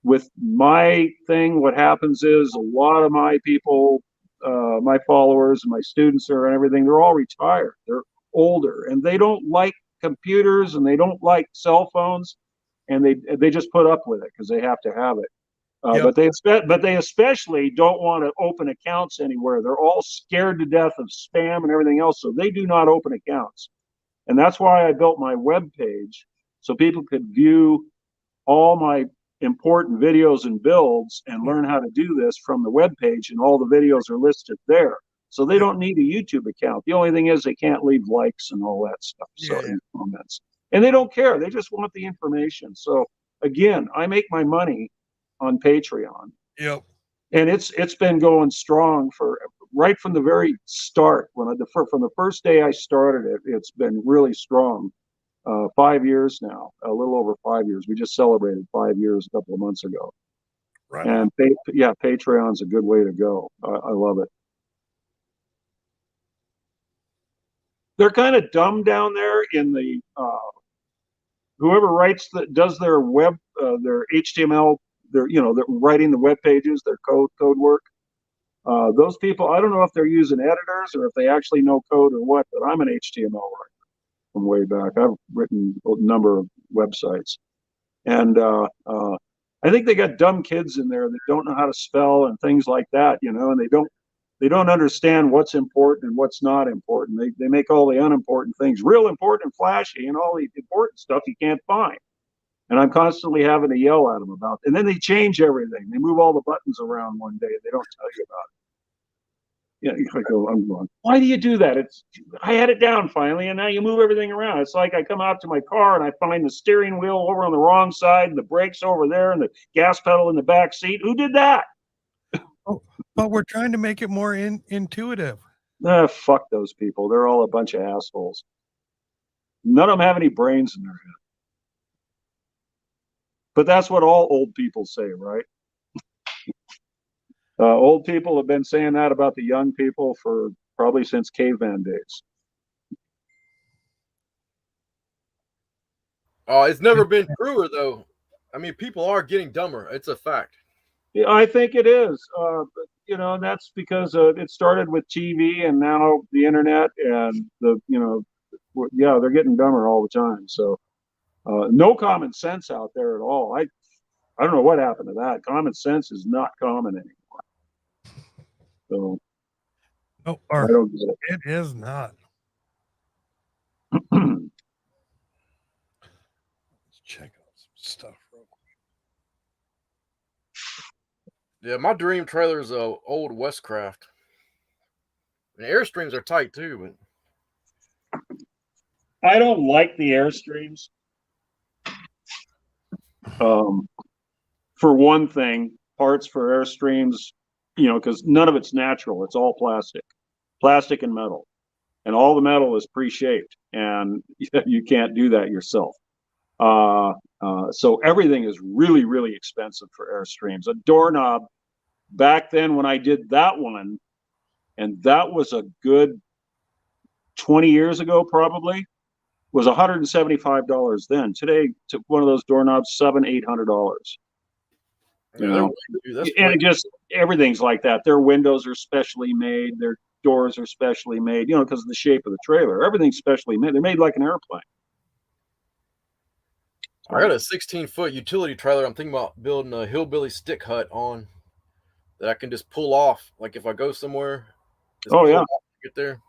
With my thing, what happens is a lot of my people, my followers and my students and everything, they're all retired. They're older, and they don't like computers, and they don't like cell phones, and they just put up with it because they have to have it. But they especially don't want to open accounts anywhere. They're all scared to death of spam and everything else, so they do not open accounts. And that's why I built my web page, so people could view all my important videos and builds and learn how to do this from the web page, and all the videos are listed there. So they don't need a YouTube account. The only thing is they can't leave likes and all that stuff. So in comments. And they don't care. They just want the information. So again, I make my money on Patreon. Yep. And it's been going strong for right from the very start. From the first day I started it, it's been really strong. 5 years now, a little over 5 years. We just celebrated 5 years a couple of months ago. Right. And yeah, Patreon's a good way to go. I love it. They're kind of dumb down there in the whoever does their web their HTML, they're writing the web pages, their code work. Those people, I don't know if they're using editors or if they actually know code or what, but I'm an HTML writer from way back. I've written a number of websites, and I think they got dumb kids in there that don't know how to spell and things like that, and they don't understand what's important and what's not important. They make all the unimportant things real important and flashy, and all the important stuff you can't find. And I'm constantly having to yell at them about it. And then they change everything. They move all the buttons around one day. They don't tell you about it. I'm going, why do you do that? I had it down finally, and now you move everything around. It's like I come out to my car and I find the steering wheel over on the wrong side and the brakes over there and the gas pedal in the back seat. Who did that? Oh, but we're trying to make it more intuitive. Fuck those people. They're all a bunch of assholes. None of them have any brains in their head. But that's what all old people say, right? Old people have been saying that about the young people for probably since caveman days. Oh, it's never been truer, though. I mean, people are getting dumber. It's a fact. Yeah, I think it is. And that's because it started with TV and now the internet and they're getting dumber all the time. So no common sense out there at all. I don't know what happened to that. Common sense is not common anymore. So No, I don't get it. It is not. Let's check out some stuff real quick. Yeah, my dream trailer is a old Westcraft. And the Airstreams are tight too, but I don't like the Airstreams. For one thing, parts for Airstreams, because none of it's natural. It's all plastic and metal. And all the metal is pre-shaped, and you can't do that yourself. So everything is really, really expensive for Airstreams. A doorknob, back then when I did that one, and that was a good 20 years ago probably, was $175 then. Today, to one of those doorknobs, $700-800. And it just, everything's like that. Their windows are specially made. Their doors are specially made, because of the shape of the trailer. Everything's specially made. They're made like an airplane. I got a 16-foot utility trailer. I'm thinking about building a hillbilly stick hut on that I can just pull off. Like if I go somewhere, get there.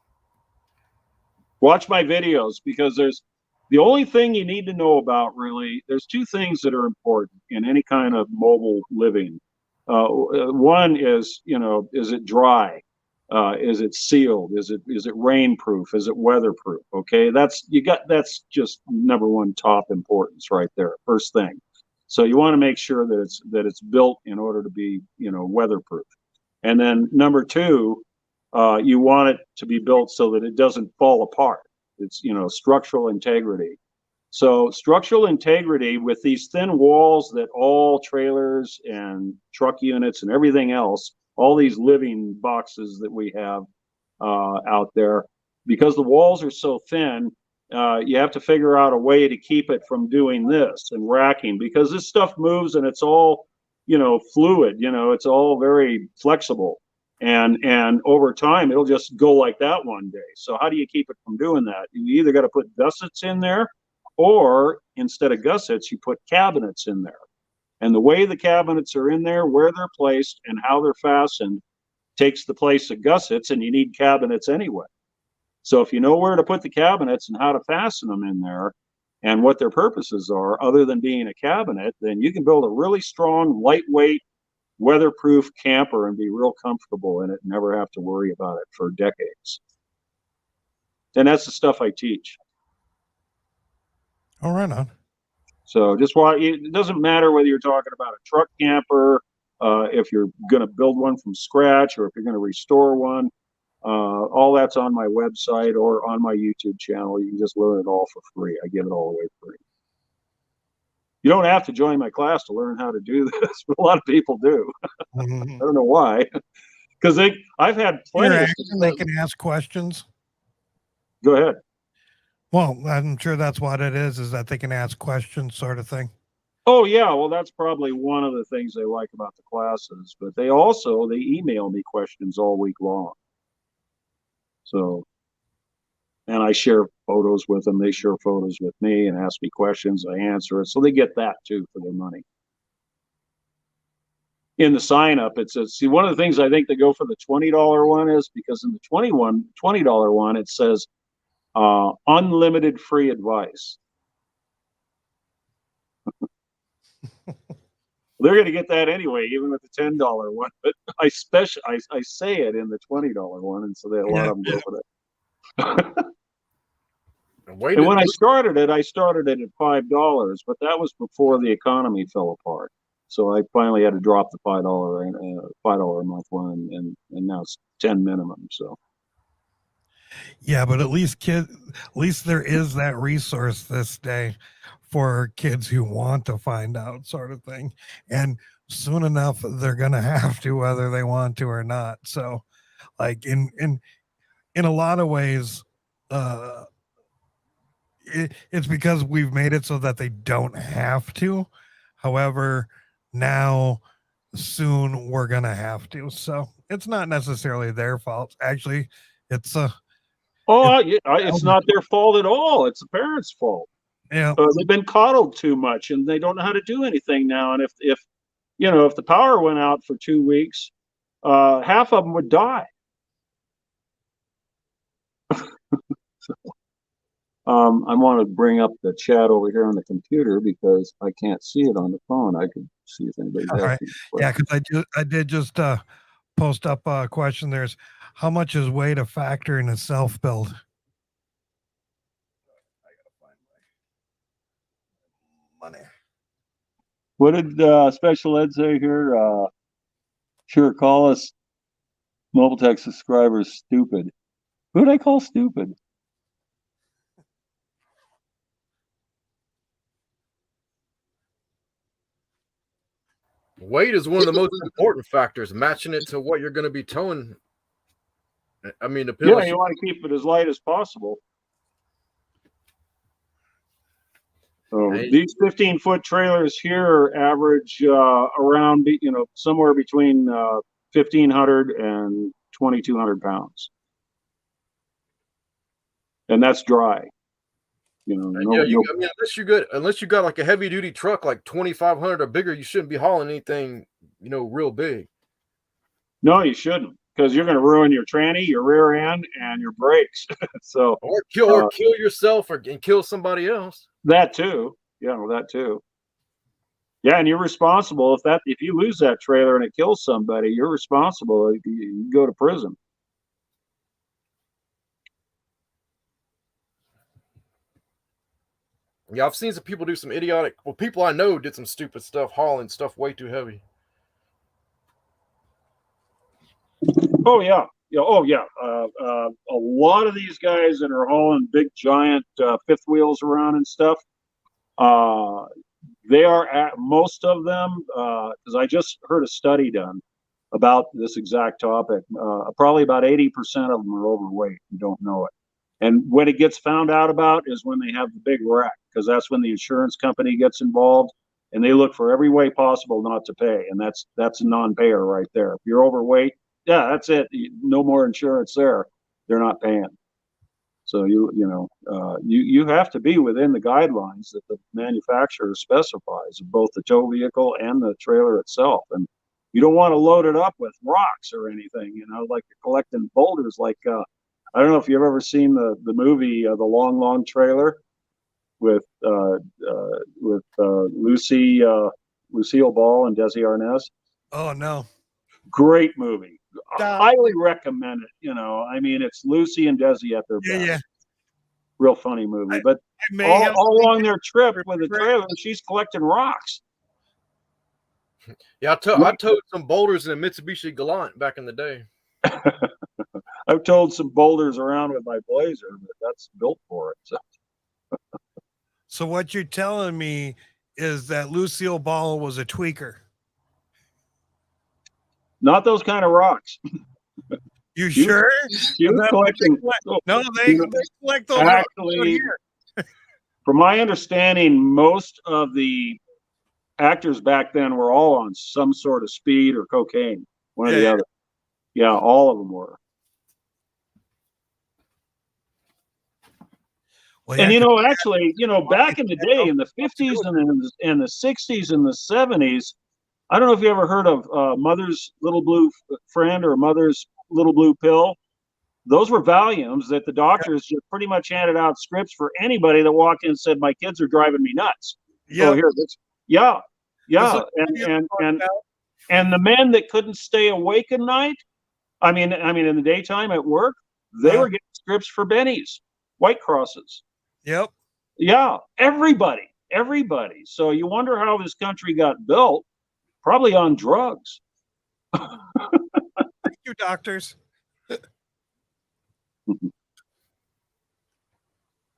Watch my videos, because there's the only thing you need to know about, really, there's two things that are important in any kind of mobile living. One is, is it dry? Is it sealed? Is it rainproof? Is it weatherproof? Okay, that's just number one top importance right there. First thing. So you want to make sure that it's built in order to be, weatherproof. And then number two, you want it to be built so that it doesn't fall apart. It's, structural integrity. So structural integrity with these thin walls that all trailers and truck units and everything else, all these living boxes that we have out there, because the walls are so thin, you have to figure out a way to keep it from doing this and racking, because this stuff moves and it's all, fluid, it's all very flexible. And over time, it'll just go like that one day. So how do you keep it from doing that? You either got to put gussets in there, or instead of gussets, you put cabinets in there. And the way the cabinets are in there, where they're placed, and how they're fastened takes the place of gussets, and you need cabinets anyway. So if you know where to put the cabinets and how to fasten them in there and what their purposes are, other than being a cabinet, then you can build a really strong, lightweight, weatherproof camper and be real comfortable in it and never have to worry about it for decades. And that's the stuff I teach. Oh, right on. So just it doesn't matter whether you're talking about a truck camper, if you're going to build one from scratch, or if you're going to restore one. All that's on my website or on my YouTube channel. You can just learn it all for free. I give it all away free. You don't have to join my class to learn how to do this, but a lot of people do. I don't know why. Because I've had plenty of interaction, they can ask questions. Go ahead. Well, I'm sure that's what it is that they can ask questions, sort of thing. Oh yeah, well that's probably one of the things they like about the classes. But they email me questions all week long. So, and I share photos with them. They share photos with me and ask me questions. I answer it, so they get that too for their money. In the sign up, it says, see, one of the things I think they go for the $20 one is because in the $20 one, it says unlimited free advice. They're going to get that anyway, even with the $10 one. But I say it in the $20 one, and so a lot of them go for that. And when I started it at $5, but that was before the economy fell apart. So I finally had to drop the $5 a month one, and now it's 10 minimum. So yeah, but at least there is that resource this day for kids who want to find out, sort of thing. And soon enough, they're gonna have to, whether they want to or not. So, like in a lot of ways, it's because we've made it so that they don't have to. However, now soon we're gonna have to. So it's not necessarily their fault. Actually, it's it's not their fault at all. It's the parents' fault. Yeah, they've been coddled too much, and they don't know how to do anything now. And if the power went out for 2 weeks, half of them would die. I want to bring up the chat over here on the computer because I can't see it on the phone. I could see if anybody's asking. Right. Yeah, because I did just post up a question. There's how much is weight a factor in a self build? I gotta find my money. What did Special Ed say here? Sure, call us Mobile Tech subscribers stupid. Who did I call stupid? Weight is one of the most important factors, matching it to what you're going to be towing. I mean, you want to keep it as light as possible. So these 15-foot trailers here average around, somewhere between 1,500 and 2,200 pounds, and that's dry. Unless you got like a heavy duty truck like 2,500 or bigger, you shouldn't be hauling anything, real big. No, you shouldn't, because you're going to ruin your tranny, your rear end, and your brakes. So or kill yourself and kill somebody else. That too, that too. Yeah, and you're responsible if you lose that trailer and it kills somebody. You're responsible. You go to prison. Yeah, I've seen some people do some idiotic. Well, people I know did some stupid stuff, hauling stuff way too heavy. Oh yeah, a lot of these guys that are hauling big giant fifth wheels around and stuff, they are most of them. Because I just heard a study done about this exact topic. Probably about 80% of them are overweight and don't know it. And when it gets found out about is when they have the big wreck, because that's when the insurance company gets involved and they look for every way possible not to pay. And that's a non-payer right there. If you're overweight, yeah, that's it. No more insurance there. They're not paying. So you have to be within the guidelines that the manufacturer specifies of both the tow vehicle and the trailer itself. And you don't want to load it up with rocks or anything, like you're collecting boulders. Like I don't know if you've ever seen the movie The Long Trailer with Lucille Ball and Desi Arnaz. Oh no. Great movie. Highly recommend it. I mean, it's Lucy and Desi at their best. Yeah. Real funny movie. But all along their trip with the trailer, she's collecting rocks. Yeah, I towed some boulders in a Mitsubishi Galant back in the day. I've towed some boulders around with my Blazer, but that's built for it. So what you're telling me is that Lucille Ball was a tweaker. Not those kind of rocks. You She was- sure? She was That's what collecting. No, they collect those rocks out Actually, here. from my understanding, most of the actors back then were all on some sort of speed or cocaine, one or the other. Yeah, all of them were. Well, And yeah, actually, back in the day, in the 50s and the 60s and the 70s, I don't know if you ever heard of Mother's Little Blue Friend or Mother's Little Blue Pill. Those were Valiums that the doctors just pretty much handed out scripts for anybody that walked in and said, "My kids are driving me nuts." yeah. Oh, here, yeah. And And the men that couldn't stay awake at night, I mean, in the daytime at work, they were getting scripts for bennies, White Crosses. Yep. Yeah, everybody. So you wonder how this country got built? Probably on drugs. Thank you, doctors.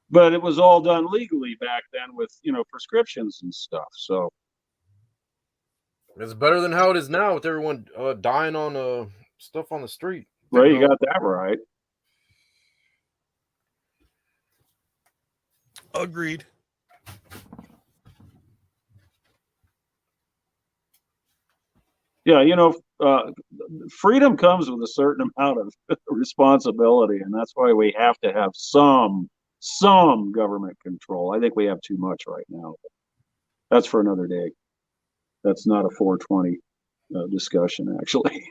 But it was all done legally back then with, prescriptions and stuff. So It's better than how it is now with everyone dying on stuff on the street. well, you got that right. Agreed. Yeah, freedom comes with a certain amount of responsibility, and that's why we have to have some government control. I think we have too much right now. That's for another day. That's not a 420 discussion, actually.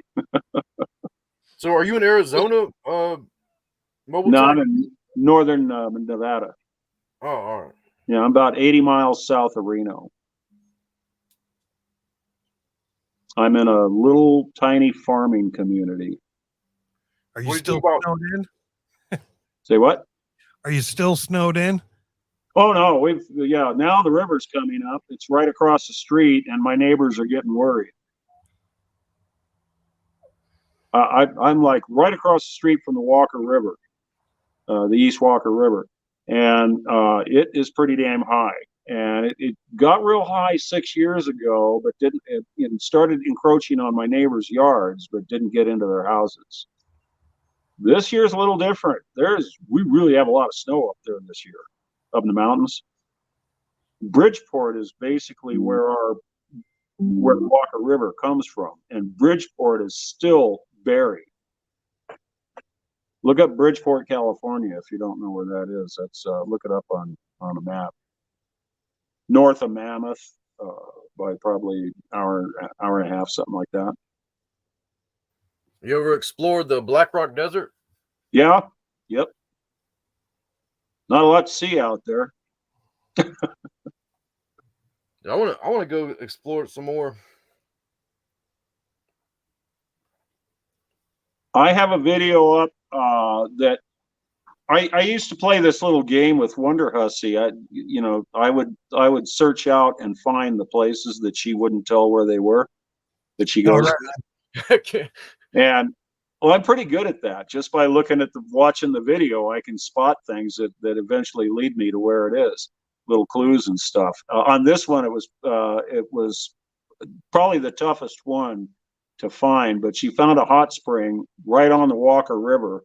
So, are you in Arizona? Mobile No, Tech? I'm in northern Nevada. Oh, all right. Yeah, I'm about 80 miles south of Reno. I'm in a little tiny farming community. Are you What do you still think about- snowed in? Say what? Are you still snowed in? Oh no, now the river's coming up. It's right across the street, and my neighbors are getting worried. I'm like right across the street from the Walker River, the East Walker River, and it is pretty damn high. And it got real high 6 years ago, but it started encroaching on my neighbors' yards, but didn't get into their houses. This year's a little different. We really have a lot of snow up there this year, up in the mountains. Bridgeport is basically where the Walker River comes from, and Bridgeport is still buried. Look up Bridgeport, California, if you don't know where that is. That's look it up on a map. North of Mammoth, by probably hour and a half, something like that. You ever explored the Black Rock Desert? Yeah. Yep. Not a lot to see out there. I want to go explore it some more. I have a video up that I used to play this little game with Wonder Hussy. I would search out and find the places that she wouldn't tell where they were, that she goes. Okay. And well, I'm pretty good at that. Just by looking at watching the video, I can spot things that eventually lead me to where it is, little clues and stuff. On this one, it was probably the toughest one to find, but she found a hot spring right on the Walker River,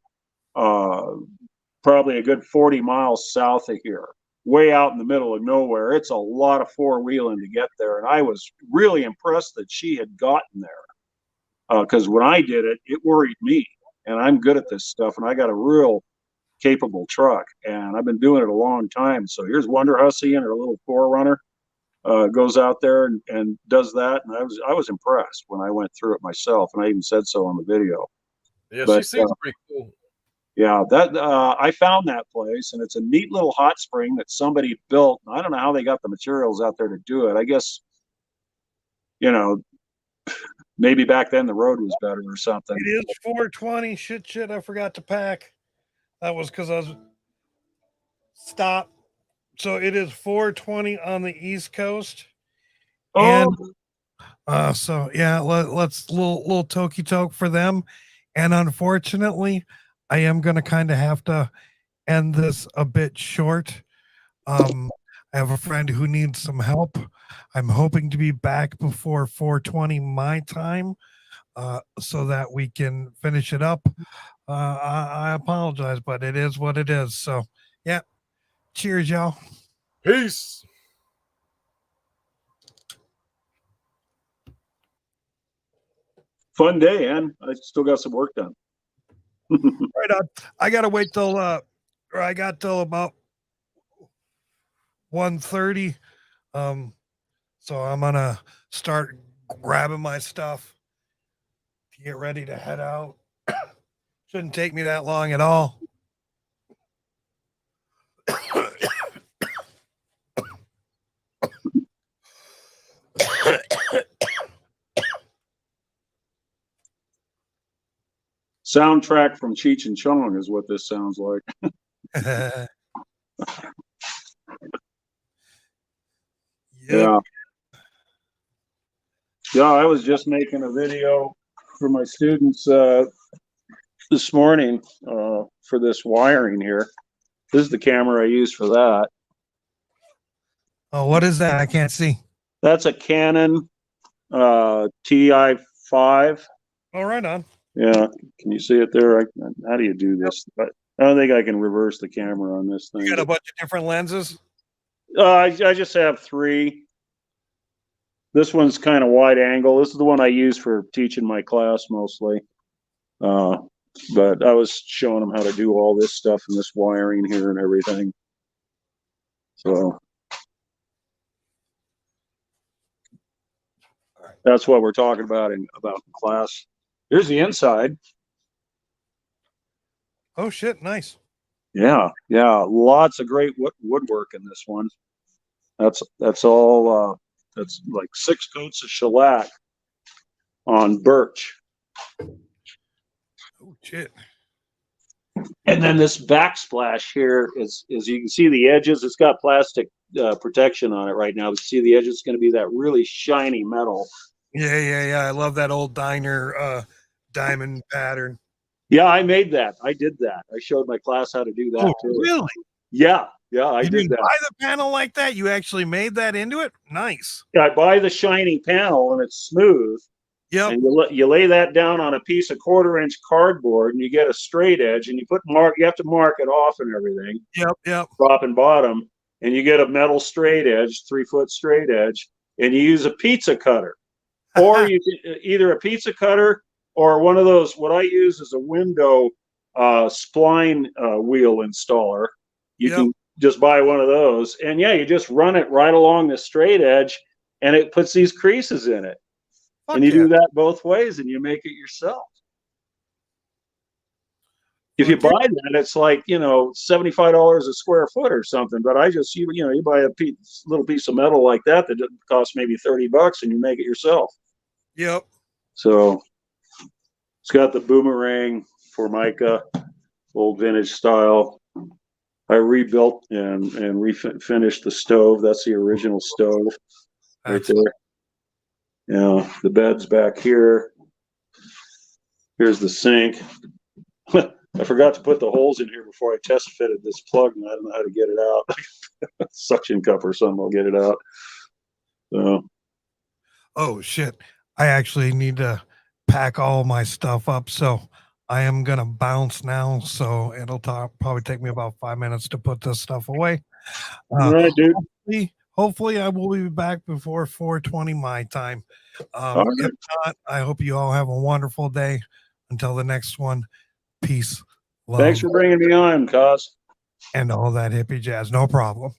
probably a good 40 miles south of here, way out in the middle of nowhere. It's a lot of four-wheeling to get there, and I was really impressed that she had gotten there. Because when I did it, it worried me, and I'm good at this stuff, and I got a real capable truck, and I've been doing it a long time. So here's Wonder Hussy and her little 4Runner goes out there and does that, and I was impressed when I went through it myself, and I even said so on the video. Yeah, But, she seems pretty cool. Yeah, that I found that place, and it's a neat little hot spring that somebody built. I don't know how they got the materials out there to do it. I guess, maybe back then the road was better or something. It is 420. Shit, I forgot to pack. That was because I was stop. So it is 420 on the East Coast. Oh, And so yeah, let's little tokey toke for them. And unfortunately, I am going to kind of have to end this a bit short. I have a friend who needs some help. I'm hoping to be back before 4:20 my time, so that we can finish it up. I apologize, but it is what it is. So, yeah. Cheers, y'all. Peace. Fun day, and I still got some work done. Right on. I gotta wait till or I got till about 1:30. So I'm gonna start grabbing my stuff to get ready to head out. Shouldn't take me that long at all. Soundtrack from Cheech and Chong is what this sounds like. Yep. Yeah, I was just making a video for my students this morning for this wiring here. This is the camera I use for that. Oh, what is that? I can't see. That's a Canon TI5. Oh, right on. Yeah, can you see it there? How do you do this? I don't think I can reverse the camera on this thing. You got a bunch of different lenses? I just have 3. This one's kind of wide angle. This is the one I use for teaching my class mostly. But I was showing them how to do all this stuff and this wiring here and everything. So that's what we're talking about in class. Here's the inside. Oh shit, nice. Yeah, lots of great woodwork in this one. That's all. That's like 6 coats of shellac on birch. Oh shit. And then this backsplash here is you can see the edges. It's got plastic protection on it right now. But see the edges? It's going to be that really shiny metal. Yeah. I love that old diner diamond pattern. Yeah, I made that. I did that. I showed my class how to do that too. Really? Yeah, I You did didn't that. buy the panel like that? You actually made that into it? Nice. Yeah, I buy the shiny panel and it's smooth. Yep. And you lay that down on a piece of 1/4-inch cardboard and you get a straight edge and you have to mark it off and everything. Yep. Top and bottom. And you get a metal straight edge, 3-foot straight edge, and you use a pizza cutter. Or you can either a pizza cutter or one of those, what I use is a window spline wheel installer. You can just buy one of those. And yeah, you just run it right along the straight edge and it puts these creases in it. And you do that both ways and you make it yourself. If you buy that, it's like, $75 a square foot or something. But I just, you buy a little piece of metal like that costs maybe $30 and you make it yourself. Yep. So it's got the boomerang Formica, old vintage style. I rebuilt and refinished the stove. That's the original stove right there. Yeah, the bed's back here. Here's the sink. I forgot to put the holes in here before I test fitted this plug, and I don't know how to get it out. Suction cup or something will get it out. So. Oh shit! I actually need to pack all my stuff up, so I am gonna bounce now. So it'll probably take me about 5 minutes to put this stuff away. All right, dude. Hopefully I will be back before 4:20 my time. If not, I hope you all have a wonderful day. Until the next one, peace, love. Thanks for bringing me on, Cos. And all that hippie jazz. No problem.